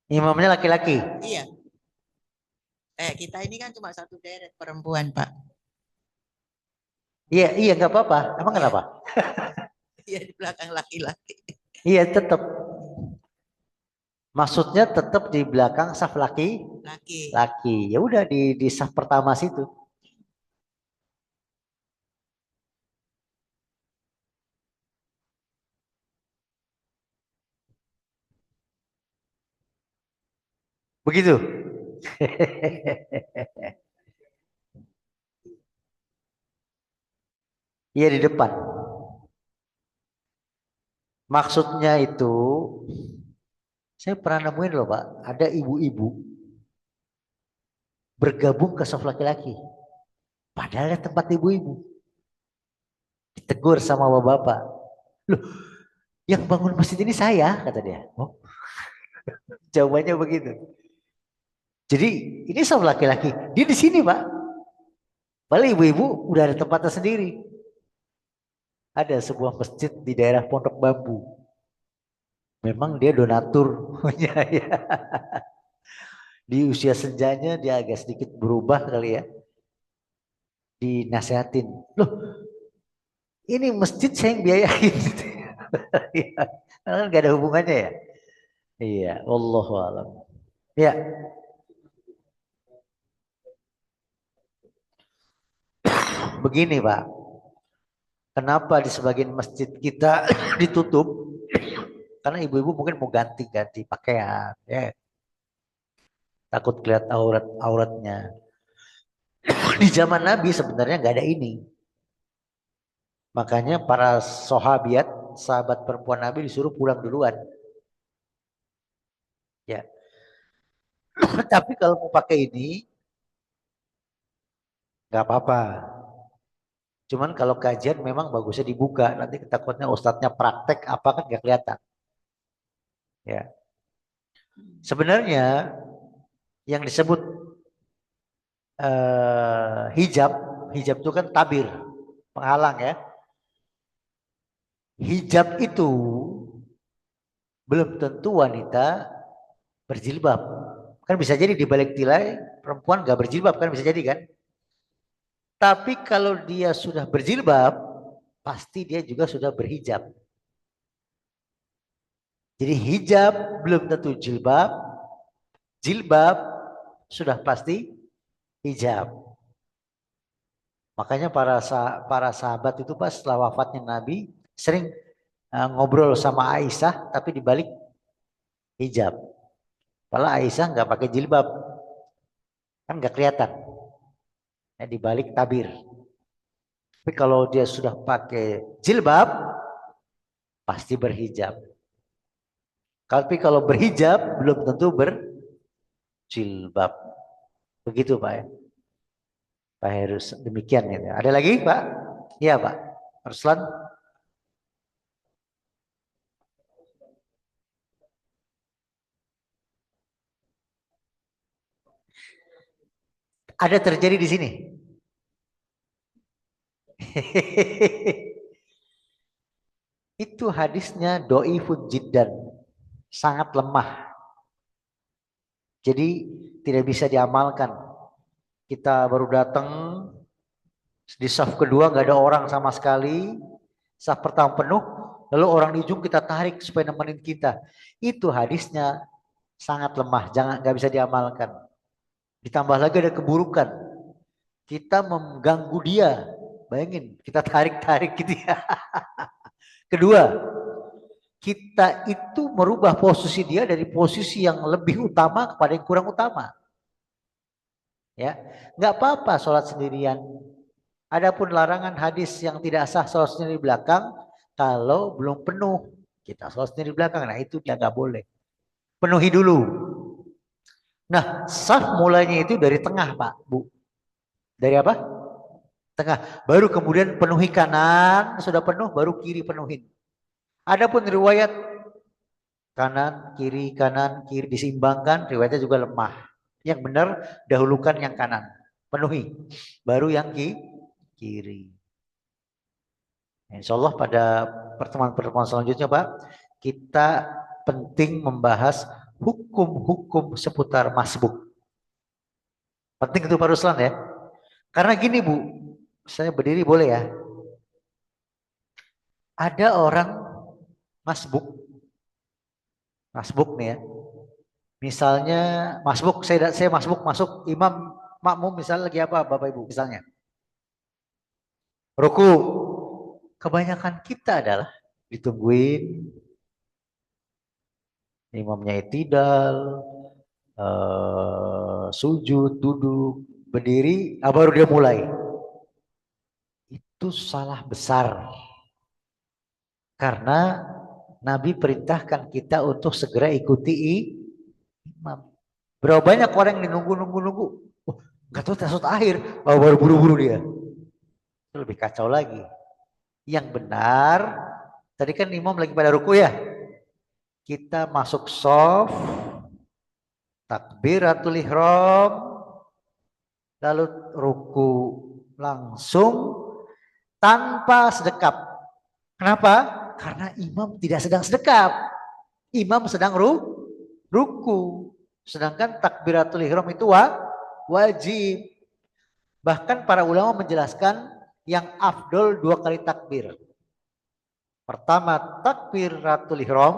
Imamnya laki-laki. Iya. Kita ini kan cuma satu deret perempuan, Pak. Iya, iya nggak apa-apa. Emang Iya. kenapa? Iya di belakang laki-laki. Iya tetap. Maksudnya tetap di belakang saf laki. Laki. Ya udah di saf pertama situ. Begitu. Iya di depan. Maksudnya itu, saya pernah nemuin loh Pak, ada ibu-ibu bergabung ke saf laki-laki. Padahal tempat ibu-ibu. Ditegur sama bapak-bapak. Loh, yang bangun masjid ini saya, kata dia. Oh, jawabannya begitu. Jadi ini saf laki-laki. Dia di sini Pak. Padahal ibu-ibu udah ada tempatnya sendiri. Ada sebuah masjid di daerah Pondok Bambu. Memang dia donatur. Ya. Di usia senjanya dia agak sedikit berubah kali ya. Dinasehatin. Loh, ini masjid saya yang biayain. Karena kan gak ada hubungannya ya. Iya, wallahu alam. Ya, begini Pak. Kenapa di sebagian masjid kita ditutup? Karena ibu-ibu mungkin mau ganti-ganti pakaian, ya. Takut kelihatan auratnya. Di zaman Nabi sebenarnya nggak ada ini. Makanya para sahabiat, sahabat perempuan Nabi disuruh pulang duluan. Ya. Tapi kalau mau pakai ini nggak apa-apa. Cuman kalau kajian memang bagusnya dibuka. Nanti takutnya ustadznya praktek apa kan nggak kelihatan. Ya. Sebenarnya yang disebut hijab, hijab itu kan tabir, penghalang ya. Hijab itu belum tentu wanita berjilbab. Kan bisa jadi di balik tirai perempuan gak berjilbab kan bisa jadi kan. Tapi kalau dia sudah berjilbab, pasti dia juga sudah berhijab. Jadi hijab belum tentu jilbab, jilbab sudah pasti hijab. Makanya para sahabat itu pas setelah wafatnya Nabi sering ngobrol sama Aisyah tapi dibalik hijab. Kalau Aisyah nggak pakai jilbab, kan nggak kelihatan. Ya, dibalik tabir. Tapi kalau dia sudah pakai jilbab, pasti berhijab. Tapi kalau berhijab belum tentu berjilbab. Begitu Pak ya. Pak Herus demikian ya. Ada lagi Pak? Iya Pak. Ruslan. Ada terjadi di sini. Itu hadisnya do'ifun jiddan. Sangat lemah. Jadi tidak bisa diamalkan. Kita baru datang di saf kedua nggak ada orang sama sekali. Saf pertama penuh, lalu orang di ujung kita tarik supaya nemenin kita. Itu hadisnya sangat lemah, jangan nggak bisa diamalkan. Ditambah lagi ada keburukan. Kita mengganggu dia. Bayangin, kita tarik-tarik gitu ya. Kedua, kita itu merubah posisi dia dari posisi yang lebih utama kepada yang kurang utama. Ya, nggak apa-apa sholat sendirian. Adapun larangan hadis yang tidak sah sholat sendiri di belakang, kalau belum penuh kita sholat sendiri di belakang, nah itu dia nggak boleh. Penuhi dulu. Nah, sah mulainya itu dari tengah Pak, Bu. Dari apa? Tengah. Baru kemudian penuhi kanan, sudah penuh, baru kiri penuhin. Adapun riwayat kanan, kiri diseimbangkan, riwayatnya juga lemah. Yang benar dahulukan yang kanan, penuhi. Baru yang kiri. Insya Allah pada pertemuan-pertemuan selanjutnya Pak, kita penting membahas hukum-hukum seputar masbuk. Penting itu Pak Ruslan ya. Karena gini Bu, saya berdiri boleh ya. Ada orang masbuk nih ya. Misalnya masbuk, saya masbuk masuk imam makmum misalnya lagi apa Bapak Ibu misalnya. Ruku. Kebanyakan kita adalah ditungguin imamnya itidal, sujud, duduk, berdiri, baru dia mulai. Itu salah besar. Karena Nabi perintahkan kita untuk segera ikuti imam. Berapa banyak orang yang nunggu. Oh, nggak tahu tasawuf akhir, baru buru-buru dia. Itu lebih kacau lagi. Yang benar, tadi kan imam lagi pada ruku ya. Kita masuk shaf, takbiratul ihram, lalu ruku langsung tanpa sedekap. Kenapa? Karena imam tidak sedang sedekap. Imam sedang ruku. Sedangkan takbiratul ihram itu wajib. Bahkan para ulama menjelaskan yang afdol 2 kali takbir. Pertama takbiratul ihram,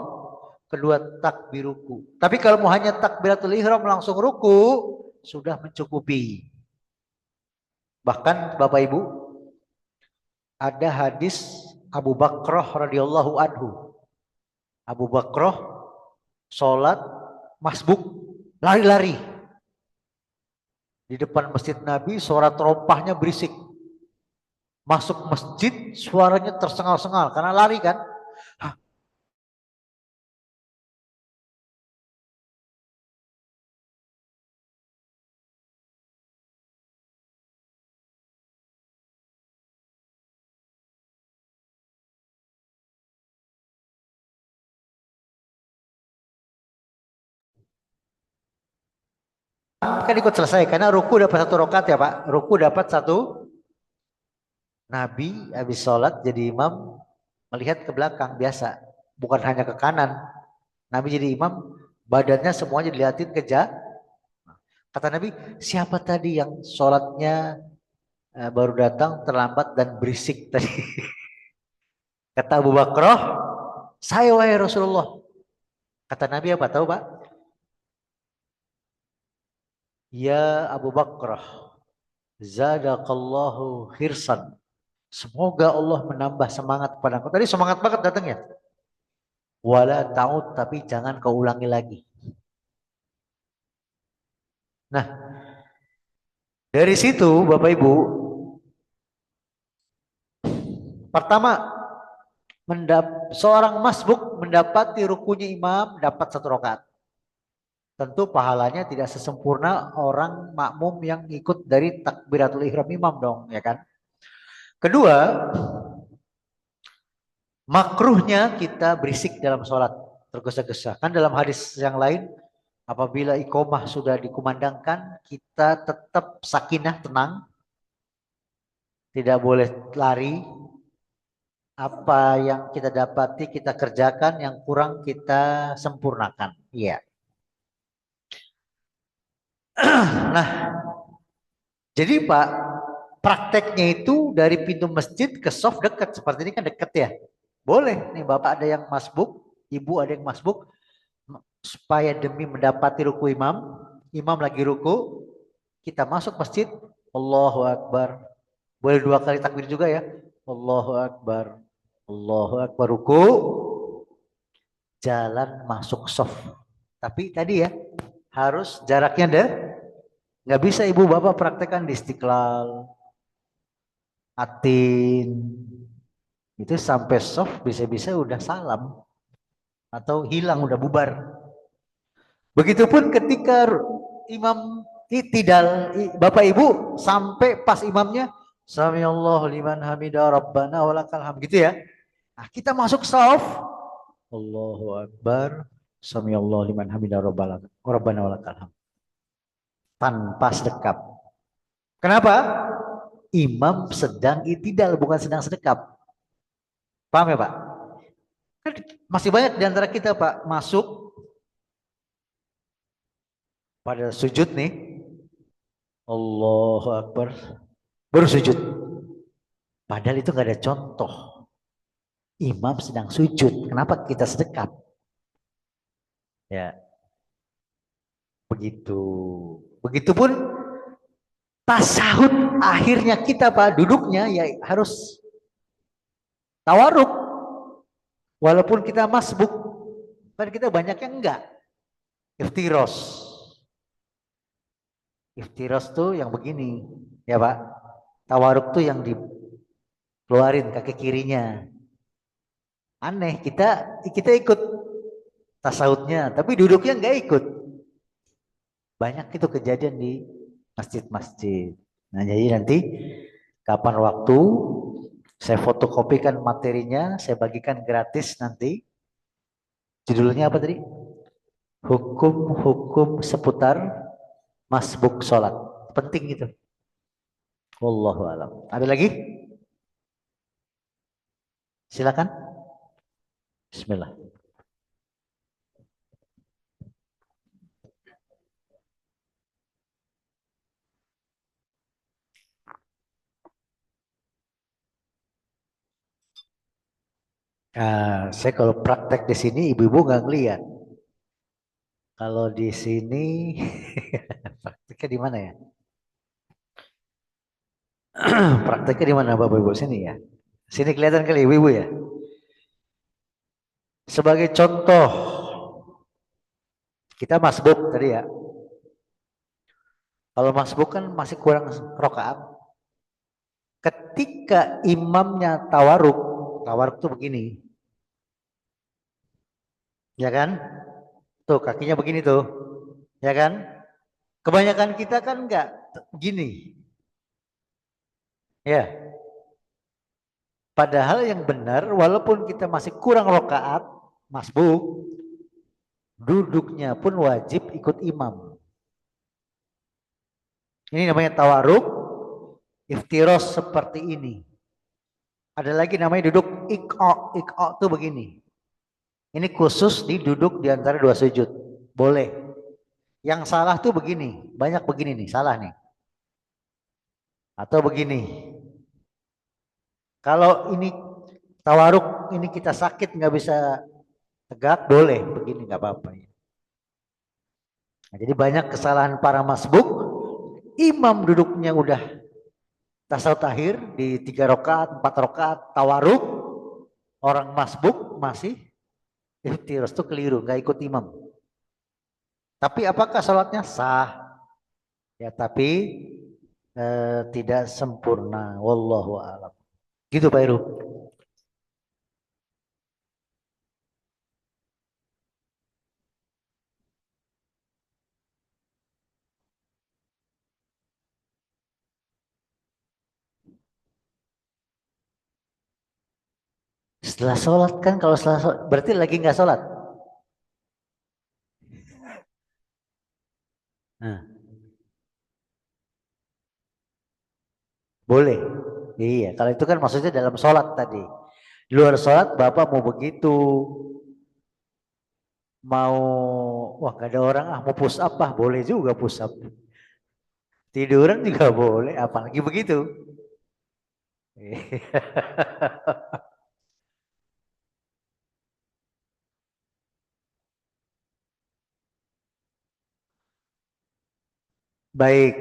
kedua takbir ruku. Tapi kalau mau hanya takbiratul ihram langsung ruku, sudah mencukupi. Bahkan Bapak Ibu, ada hadis Abu Bakrah radhiyallahu anhu. Abu Bakrah sholat masbuk, lari-lari. Di depan masjid Nabi suara terompahnya berisik. Masuk masjid suaranya tersengal-sengal karena lari kan. Kan ikut selesai karena ruku dapat 1 rakaat ya Pak. Ruku dapat 1. Nabi habis sholat jadi imam melihat ke belakang biasa, bukan hanya ke kanan. Nabi jadi imam, badannya semuanya dilihatin ke Kata Nabi, siapa tadi yang sholatnya baru datang terlambat dan berisik tadi? Kata Abu Bakrah, saya wahai Rasulullah. Kata Nabi apa tahu Pak? Ya Abu Bakrah, zadakallahu khirsan. Semoga Allah menambah semangat padaku. Tadi semangat banget datangnya. Wala ta'ud, tapi jangan kau ulangi lagi. Nah, dari situ Bapak Ibu, pertama seorang masbuk mendapati rukunya imam dapat 1 rakaat. Tentu pahalanya tidak sesempurna orang makmum yang ikut dari takbiratul ihram imam dong, ya kan? Kedua, makruhnya kita berisik dalam sholat, tergesa-gesa. Kan dalam hadis yang lain, apabila iqomah sudah dikumandangkan, kita tetap sakinah, tenang. Tidak boleh lari. Apa yang kita dapati kita kerjakan, yang kurang kita sempurnakan. Iya. Nah, jadi Pak, prakteknya itu dari pintu masjid ke shaf dekat. Seperti ini kan dekat ya. Boleh nih Bapak ada yang masbuk, Ibu ada yang masbuk. Supaya demi mendapati ruku imam, imam lagi ruku, kita masuk masjid, Allahu Akbar. Boleh 2 kali takbir juga ya. Allahu Akbar. Allahu Akbar, ruku. Jalan masuk shaf. Tapi tadi ya, harus jaraknya nggak bisa ibu bapak praktekkan di Istiqlal, Atin. Itu sampai shaf bisa-bisa udah salam. Atau hilang, udah bubar. Begitupun ketika imam itidal, Bapak Ibu sampai pas imamnya Samiallahu liman hamidah rabbana walakal hamd gitu ya. Nah, kita masuk shaf. Allahu Akbar. Samiallahu liman hamidah rabbana walakal hamd. Tanpa sedekap. Kenapa? Imam sedang itidal, bukan sedang sedekap. Paham ya Pak? Masih banyak di antara kita Pak masuk pada sujud nih, Allahu Akbar, baru sujud. Padahal itu nggak ada contoh. Imam sedang sujud, kenapa kita sedekap? Ya, begitu. Begitupun tasahud akhirnya kita Pak duduknya ya harus tawaruk. Walaupun kita masbuk, kan kita banyak yang enggak. Iftiros. Iftiros tuh yang begini, ya Pak. Tawaruk tuh yang dikeluarin kaki kirinya. Aneh, kita ikut tasawufnya, tapi duduknya nggak ikut. Banyak itu kejadian di masjid-masjid. Nah, jadi nanti kapan waktu saya fotokopikan materinya, saya bagikan gratis nanti. Judulnya apa tadi? Hukum-hukum seputar masbuk sholat. Penting itu. Wallahu alam. Ada lagi? Silakan. Bismillah. Saya kalau praktek di sini ibu-ibu nggak ngeliat. Kalau di sini prakteknya di mana ya? Prakteknya di mana Bapak Ibu sini ya? Sini kelihatan kali ibu-ibu ya. Sebagai contoh, kita masbuk tadi ya. Kalau masbuk kan masih kurang rokaat. Ketika imamnya tawaruk tuh begini. Ya kan? Tuh kakinya begini tuh. Ya kan? Kebanyakan kita kan enggak gini. Ya. Padahal yang benar walaupun kita masih kurang rokaat masbuk, duduknya pun wajib ikut imam. Ini namanya tawaruk, iftiros seperti ini. Ada lagi namanya duduk ik'o. Ik'o tuh begini. Ini khusus diduduk di antara dua sujud. Boleh. Yang salah tuh begini. Banyak begini nih, salah nih. Atau begini. Kalau ini tawaruk, ini kita sakit nggak bisa tegak, boleh. Begini nggak apa-apa. Nah, jadi banyak kesalahan para masbuk. Imam duduknya udah tasawuf akhir di 3 rakaat, 4 rakaat, tawaruk. Orang masbuk masih iftiros itu keliru, nggak ikut imam. Tapi apakah sholatnya sah? Ya, tapi tidak sempurna. Wallahu a'lam. Gitu Pak Heru. Setelah sholat kan, kalau setelah sholat, berarti lagi nggak sholat. Nah, boleh. Iya, kalau itu kan maksudnya dalam sholat tadi. Luar sholat Bapak mau begitu, mau wah gak ada orang mau push up boleh juga push up. Tiduran juga boleh, apalagi begitu. Baik,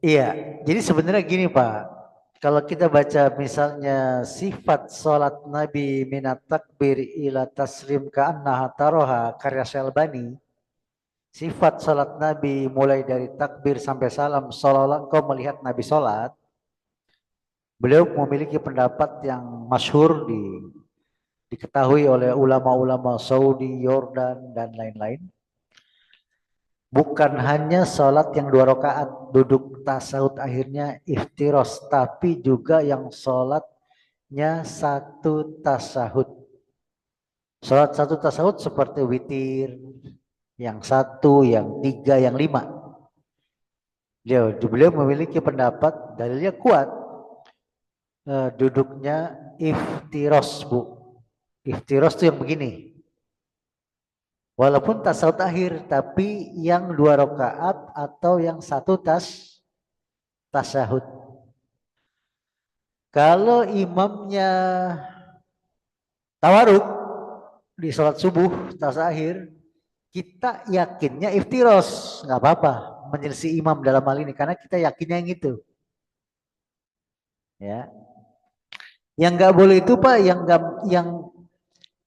iya. Jadi sebenarnya gini Pak, kalau kita baca misalnya sifat sholat Nabi minat takbir ila taslim ka'annaha taroha karya Syalbani, sifat sholat Nabi mulai dari takbir sampai salam seolah-olah engkau melihat Nabi sholat. Beliau memiliki pendapat yang masyhur diketahui oleh ulama-ulama Saudi, Yordan, dan lain-lain. Bukan hanya sholat yang 2 rakaat duduk tasawuf akhirnya iftiros, tapi juga yang sholatnya 1 tasahud. Sholat 1 tasahud seperti witir, yang 1, yang 3, yang 5. Beliau memiliki pendapat dalilnya kuat. Duduknya iftiros Bu. Iftiros itu yang begini. Walaupun tasawuf akhir, tapi yang 2 rakaat atau yang 1 tasahud. Kalau imamnya tawaruk di sholat subuh tasawuf akhir, kita yakinnya iftiros, nggak apa-apa menyelisih imam dalam hal ini karena kita yakinnya yang itu. Ya. Yang nggak boleh itu Pak, yang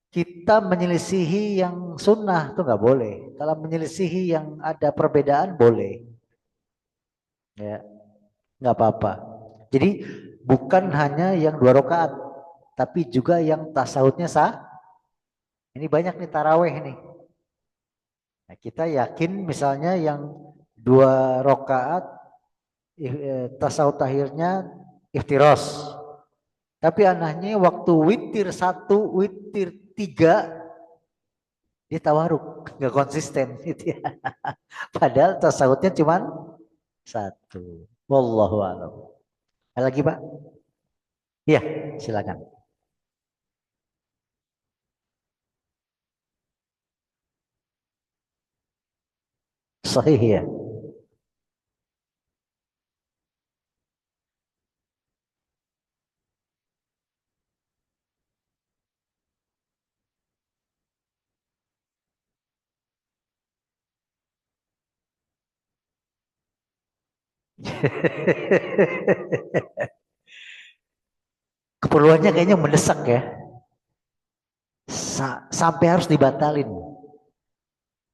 kita menyelisihi yang sunnah itu nggak boleh. Kalau menyelisihi yang ada perbedaan boleh. Ya, nggak apa-apa. Jadi bukan hanya yang 2 rakaat, tapi juga yang tasawufnya sah. Ini banyak nih taraweh nih. Nah, kita yakin misalnya yang 2 rakaat tasawuf akhirnya iftiros. Tapi anehnya waktu witir 1, witir 3, dia tawaruk, nggak konsisten gitu ya. Padahal tasawufnya cuma 1. Wallahu a'lam. Ada lagi Pak? Iya, silakan. Sahih ya. Keperluannya kayaknya mendesak ya. Sampai harus dibatalin.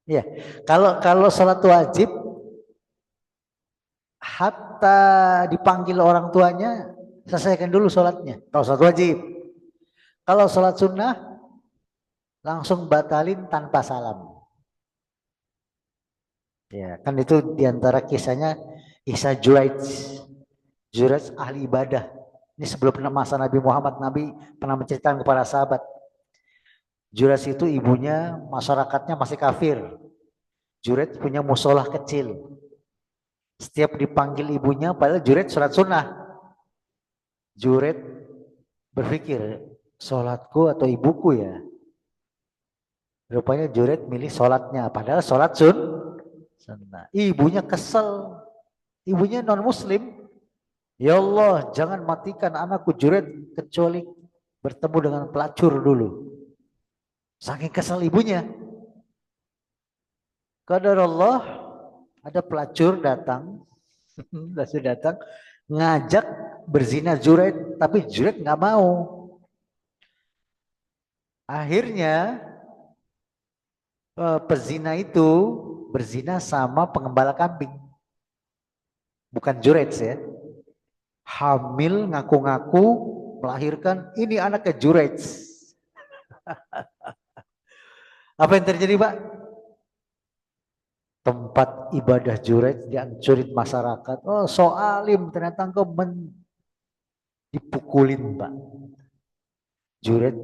Ya, kalau kalau sholat wajib hatta dipanggil orang tuanya selesaikan dulu sholatnya. Kalau sholat wajib, kalau sholat sunnah langsung batalin tanpa salam. Ya, kan itu diantara kisahnya kisah Juraij. Juraij ahli ibadah. Ini sebelum masa Nabi Muhammad, Nabi pernah menceritakan kepada sahabat. Juraij itu ibunya masyarakatnya masih kafir. Juraij punya musolah kecil. Setiap dipanggil ibunya, padahal Juraij sholat sunnah. Juraij berpikir, sholatku atau ibuku ya. Rupanya Juraij milih sholatnya, padahal sholat sunnah. Ibunya kesel, ibunya non muslim. Ya Allah, jangan matikan anakku Juraij kecuali bertemu dengan pelacur dulu. Saking kesel ibunya. Qadar Allah, ada pelacur datang, ngajak berzina Juraij, tapi Juraij nggak mau. Akhirnya pezina itu berzina sama pengembala kambing, bukan Juraij ya. Hamil ngaku-ngaku melahirkan, ini anaknya Juraij. Apa yang terjadi Pak? Tempat ibadah Juraij dihancurin masyarakat. Oh soalim, ternyata engkau dipukulin Pak. Juraij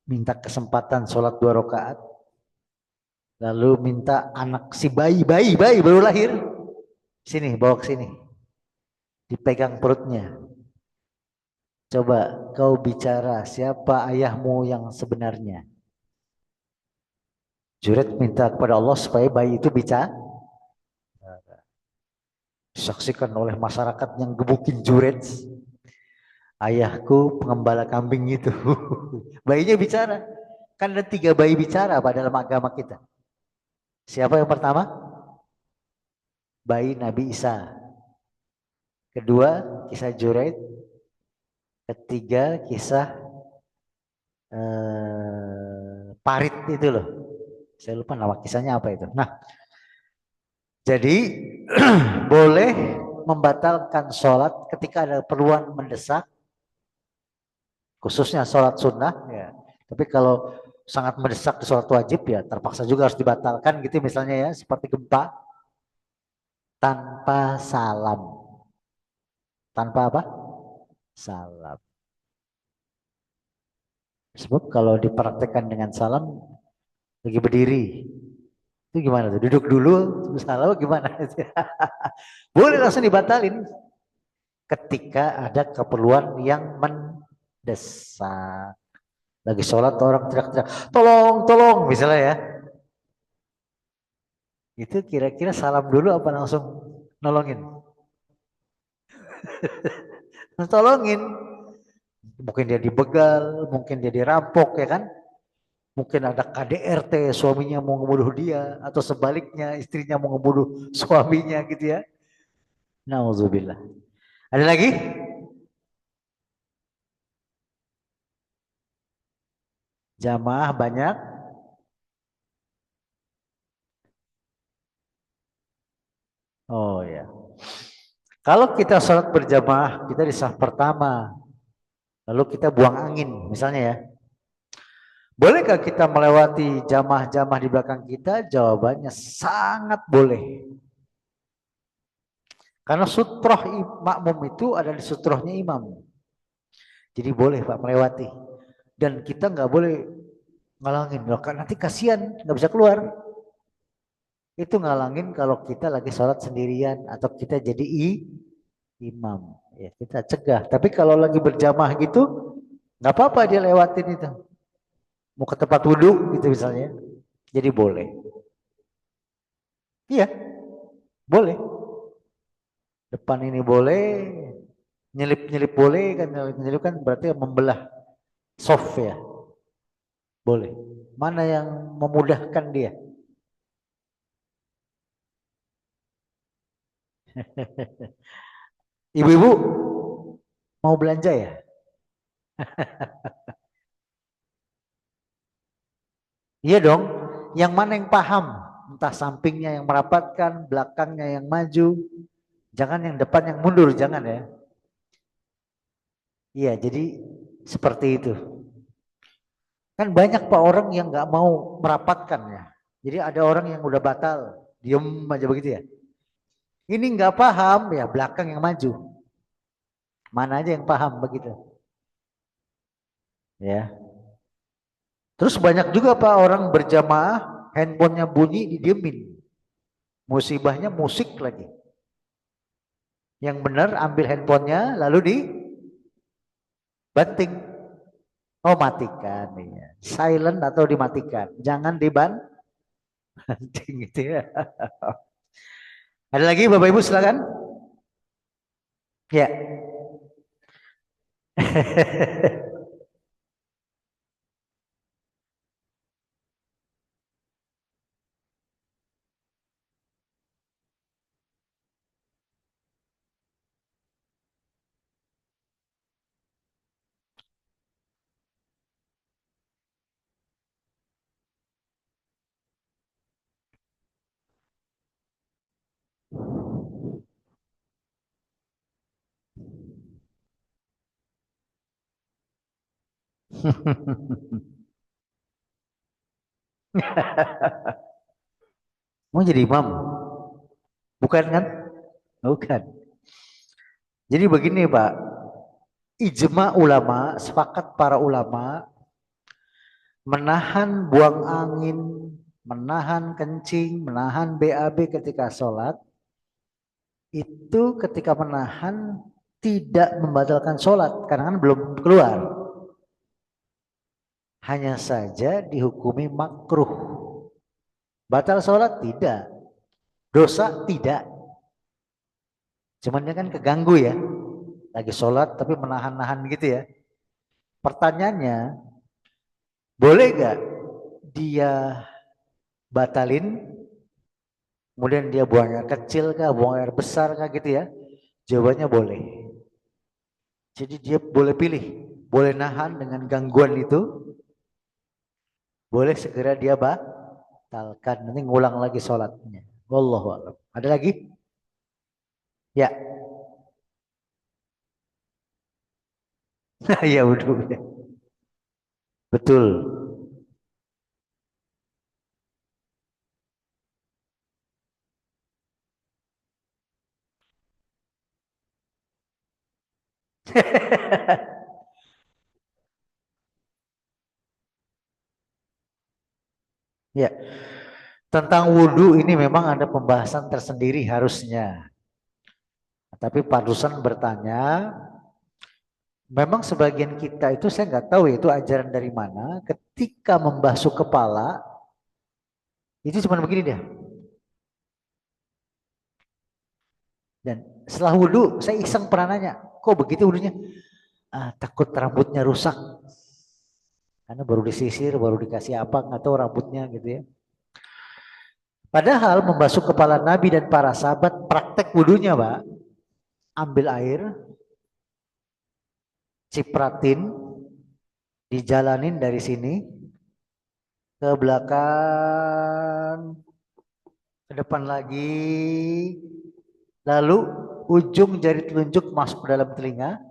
minta kesempatan sholat 2 rakaat, lalu minta anak si bayi baru lahir, sini bawa ke sini, dipegang perutnya. Coba kau bicara siapa ayahmu yang sebenarnya. Juraij minta kepada Allah supaya bayi itu bicara. Disaksikan oleh masyarakat yang gebukin Juraij. Ayahku pengembala kambing itu. Bayinya bicara. Kan ada 3 bayi bicara pada dalam agama kita. Siapa yang pertama? Bayi Nabi Isa. Kedua, kisah Juraij. Ketiga, kisah parit itu loh. Saya lupa nama kisahnya apa itu. Nah, jadi boleh membatalkan sholat ketika ada keperluan mendesak, khususnya sholat sunnah. Ya. Tapi kalau sangat mendesak di sholat wajib ya terpaksa juga harus dibatalkan gitu misalnya ya, seperti gempa tanpa salam. Tanpa apa? Salam. Sebab kalau dipraktekkan dengan salam lagi berdiri, itu gimana tuh? Duduk dulu, salam gimana? Boleh langsung dibatalin ketika ada keperluan yang mendesak. Lagi sholat orang teriak-teriak, tolong, tolong, misalnya ya. Itu kira-kira salam dulu apa langsung nolongin? Tolongin. Mungkin dia dibegal, mungkin dia dirampok ya kan? Mungkin ada KDRT, suaminya mau ngebunuh dia, atau sebaliknya istrinya mau ngebunuh suaminya gitu ya. Nauzubillah. Ada lagi? Jamaah banyak. Oh ya. Kalau kita sholat berjamaah, kita di saf pertama, lalu kita buang angin, misalnya ya. Bolehkah kita melewati jamaah-jamaah di belakang kita? Jawabannya sangat boleh. Karena sutroh makmum itu ada di sutrohnya imam. Jadi boleh Pak melewati. Dan kita nggak boleh ngalangin. Nanti kasihan nggak bisa keluar. Itu ngalangin kalau kita lagi sholat sendirian atau kita jadi imam. Ya, kita cegah. Tapi kalau lagi berjamaah gitu, nggak apa-apa dia lewatin itu. Mau ke tempat wudhu gitu misalnya. Jadi boleh. Iya, boleh. Depan ini boleh, nyelip-nyelip boleh kan, nyelip kan berarti membelah soft ya. Boleh. Mana yang memudahkan dia? Ibu-ibu mau belanja ya? Iya dong. Yang mana yang paham? Entah sampingnya yang merapatkan, belakangnya yang maju. Jangan yang depan yang mundur, jangan ya. Iya, jadi seperti itu. Kan banyak Pak orang yang nggak mau merapatkan ya. Jadi ada orang yang udah batal, diem aja begitu ya. Ini nggak paham ya, belakang yang maju. Mana aja yang paham begitu. Ya. Terus banyak juga Pak orang berjamaah, handphonenya bunyi didiemin. Musibahnya musik lagi. Yang benar ambil handphonenya lalu dibanting. Oh matikan ya. Silent atau dimatikan. Jangan dibanting gitu ya. Ada lagi Bapak Ibu silakan. Ya. Mau jadi imam? Bukan kan? Bukan. Jadi begini Pak, ijma ulama, sepakat para ulama, menahan buang angin, menahan kencing, menahan BAB ketika sholat, itu ketika menahan tidak membatalkan sholat, karena kan belum keluar. Hanya saja dihukumi makruh. Batal sholat tidak, dosa tidak. Cuman dia kan keganggu ya, lagi sholat tapi menahan-nahan gitu ya. Pertanyaannya, boleh gak dia batalin, kemudian dia buang air kecil kah, buang air besar kah gitu ya? Jawabannya boleh. Jadi dia boleh pilih, boleh nahan dengan gangguan itu, boleh segera dia batalkan, nanti ngulang lagi sholatnya. Wallahu a'lam. Ada lagi? Ya. Ya wudhu. Betul. Ya. Tentang wudhu ini memang ada pembahasan tersendiri harusnya. Tapi Pak Dusan bertanya, memang sebagian kita itu saya nggak tahu itu ajaran dari mana. Ketika membasuh kepala itu cuma begini dia. Dan setelah wudhu saya iseng pernah nanya, kok begitu wudhunya? Takut rambutnya rusak. Karena baru disisir, baru dikasih apa nggak tahu rambutnya gitu ya. Padahal membasuh kepala Nabi dan para sahabat praktek wudhunya Pak. Ambil air, cipratin, dijalanin dari sini ke belakang, ke depan lagi, lalu ujung jari telunjuk masuk ke dalam telinga,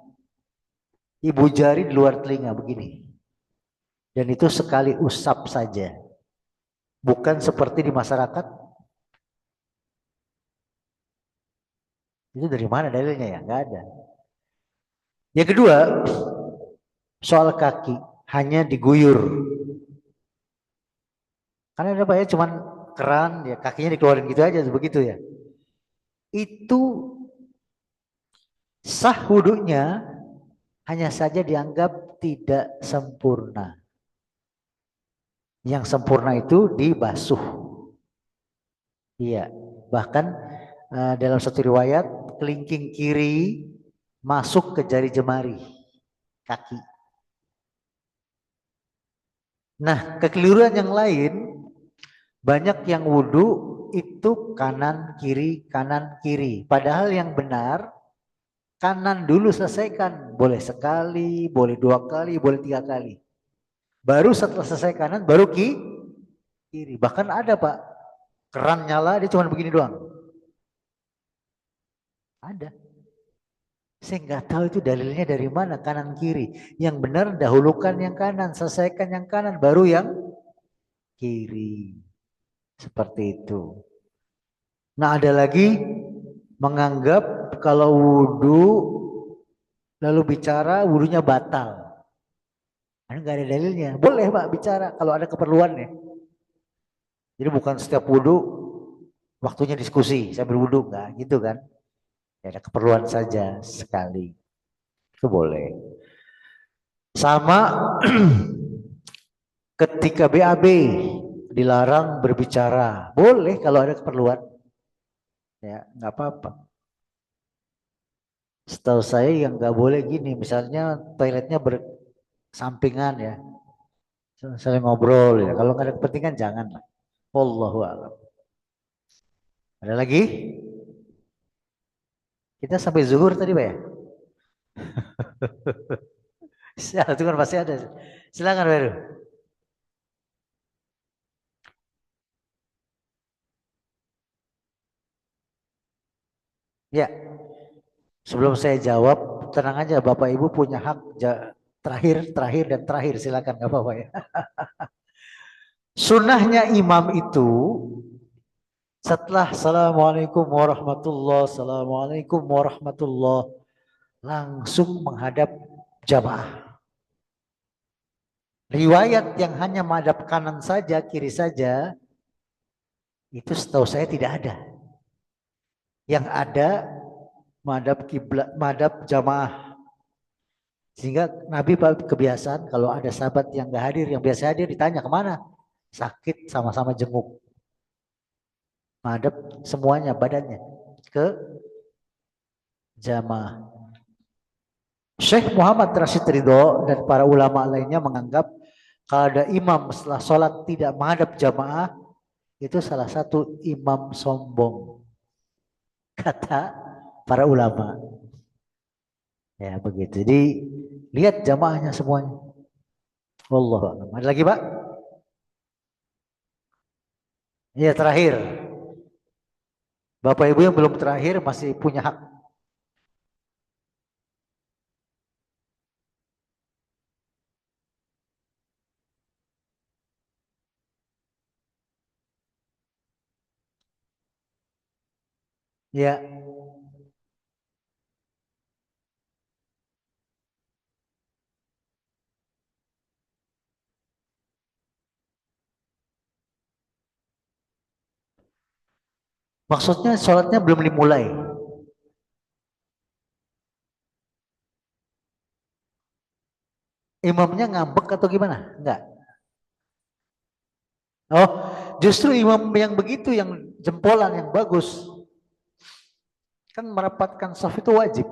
ibu jari di luar telinga begini. Dan itu sekali usap saja. Bukan seperti di masyarakat. Itu dari mana dalilnya ya? Enggak ada. Yang kedua, soal kaki hanya diguyur. Karena ada Pak ya, cuman keran ya kakinya dikeluarin gitu aja begitu ya. Itu sah wudunya, hanya saja dianggap tidak sempurna. Yang sempurna itu dibasuh. Iya, bahkan dalam satu riwayat kelingking kiri masuk ke jari jemari kaki. Nah, kekeliruan yang lain, banyak yang wudhu itu kanan kiri. Padahal yang benar kanan dulu selesaikan, boleh sekali, boleh 2 kali, boleh 3 kali. Baru setelah selesai kanan, baru kiri. Bahkan ada Pak, keran nyala dia cuma begini doang. Ada. Saya nggak tahu itu dalilnya dari mana kanan kiri. Yang benar dahulukan yang kanan, selesaikan yang kanan, baru yang kiri. Seperti itu. Nah ada lagi menganggap kalau wudhu lalu bicara wudhunya batal. Nggak ada dalilnya. Boleh Pak bicara kalau ada keperluan ya. Jadi bukan setiap wudhu waktunya diskusi sambil wudhu, nggak gitu kan. Ya, ada keperluan saja sekali. Itu boleh. Sama ketika BAB dilarang berbicara. Boleh kalau ada keperluan. Ya, nggak apa-apa. Setahu saya yang nggak boleh gini, misalnya toiletnya bersampingan ya. Saling ngobrol ya. Kalau nggak ada kepentingan jangan lah. Wallahu a'lam. Ada lagi? Kita sampai zuhur tadi Pak ya? Itu kan pasti ada. Silakan Baru. Ya, sebelum saya jawab, tenang aja Bapak Ibu punya hak terakhir. Silakan nggak apa-apa ya. Sunnahnya imam itu setelah Assalamualaikum warahmatullah, langsung menghadap jamaah. Riwayat yang hanya menghadap kanan saja, kiri saja, itu setahu saya tidak ada. Yang ada menghadap kiblat, menghadap jamaah. Sehingga Nabi kebiasaan kalau ada sahabat yang nggak hadir, yang biasa hadir ditanya kemana? Sakit, sama-sama jenguk. Menghadap semuanya badannya ke jamaah. Syekh Muhammad Rashid Ridho dan para ulama lainnya menganggap kalau ada imam setelah sholat tidak menghadap jamaah, itu salah satu imam sombong. Kata para ulama. Ya begitu. Jadi lihat jamaahnya semuanya. Wallahu a'lam. Ada lagi Pak? Iya terakhir. Bapak Ibu yang belum terakhir masih punya hak. Ya. Maksudnya sholatnya belum dimulai. Imamnya ngambek atau gimana? Enggak. Oh, justru imam yang begitu, yang jempolan, yang bagus. Kan merapatkan saf itu wajib.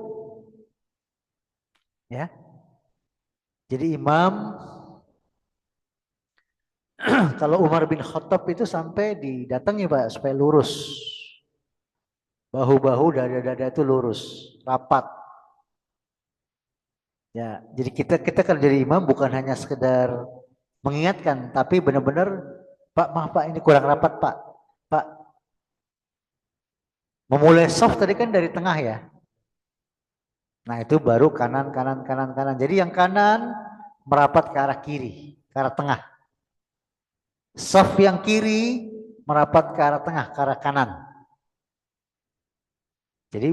Ya. Jadi imam kalau Umar bin Khattab itu sampai didatangi Pak supaya lurus. Bahu-bahu, dada-dada itu lurus, rapat. Ya, jadi kita kan jadi imam bukan hanya sekedar mengingatkan, tapi benar-benar Pak maaf Pak ini kurang rapat Pak. Pak Memulai soft tadi kan dari tengah ya. Nah itu baru kanan, kanan, kanan, kanan. Jadi yang kanan merapat ke arah kiri, ke arah tengah. Soft yang kiri merapat ke arah tengah, ke arah kanan. Jadi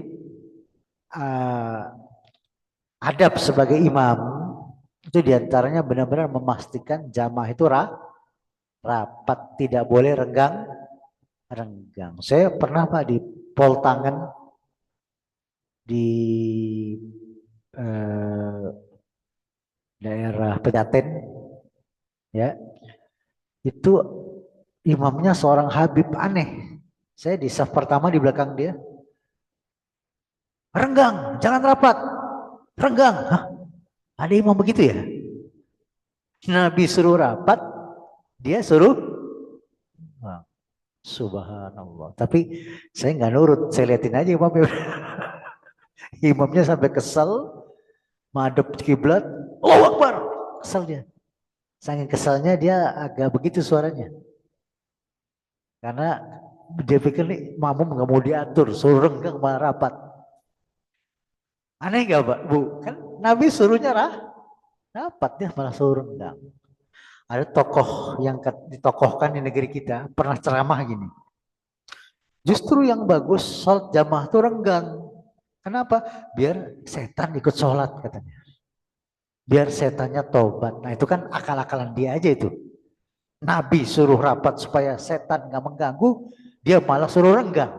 adab sebagai imam itu diantaranya benar-benar memastikan jamaah itu rapat, tidak boleh renggang. Saya pernah Pak di pol tangan di daerah Pejaten, ya itu imamnya seorang Habib aneh. Saya di saf pertama di belakang dia, renggang, jangan rapat, renggang. Hah? Ada imam begitu ya? Nabi suruh rapat, dia suruh. Nah, subhanallah. Tapi saya nggak nurut, saya liatin aja imamnya. Imamnya sampai kesel, madep kiblat, Allahu Akbar, kesel dia. Saking keselnya dia agak begitu suaranya. Karena dia pikir nih makmum nggak mau diatur, suruh renggang malah rapat. Aneh nggak Pak, Bu? Kan Nabi suruhnya rapat, dia malah suruh renggang. Ada tokoh yang ditokohkan di negeri kita pernah ceramah gini. Justru yang bagus sholat jamaah itu renggang. Kenapa? Biar setan ikut sholat katanya. Biar setannya tobat. Nah itu kan akal-akalan dia aja itu. Nabi suruh rapat supaya setan nggak mengganggu, dia malah suruh renggang.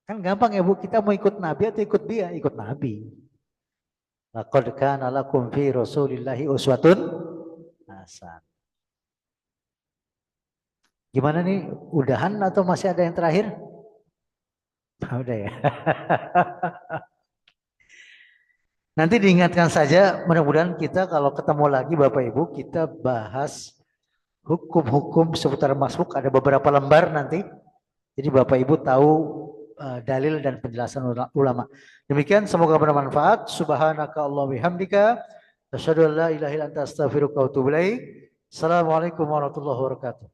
Kan gampang ya Bu, kita mau ikut Nabi atau ikut dia? Ikut Nabi. Laqad kana lakum fi Rasulillahi uswatun hasanah. Gimana nih? Udahan atau masih ada yang terakhir? Udah ya. Nanti diingatkan saja, mudah-mudahan kita kalau ketemu lagi Bapak Ibu, kita bahas hukum-hukum seputar masbuk, ada beberapa lembar nanti. Jadi Bapak Ibu tahu dalil dan penjelasan ulama. Demikian semoga bermanfaat. Subhanaka Allah bihamdika. Asyhadu an la ilaha illa anta astaghfiruka wa atubu ilaik. Assalamualaikum warahmatullahi wabarakatuh.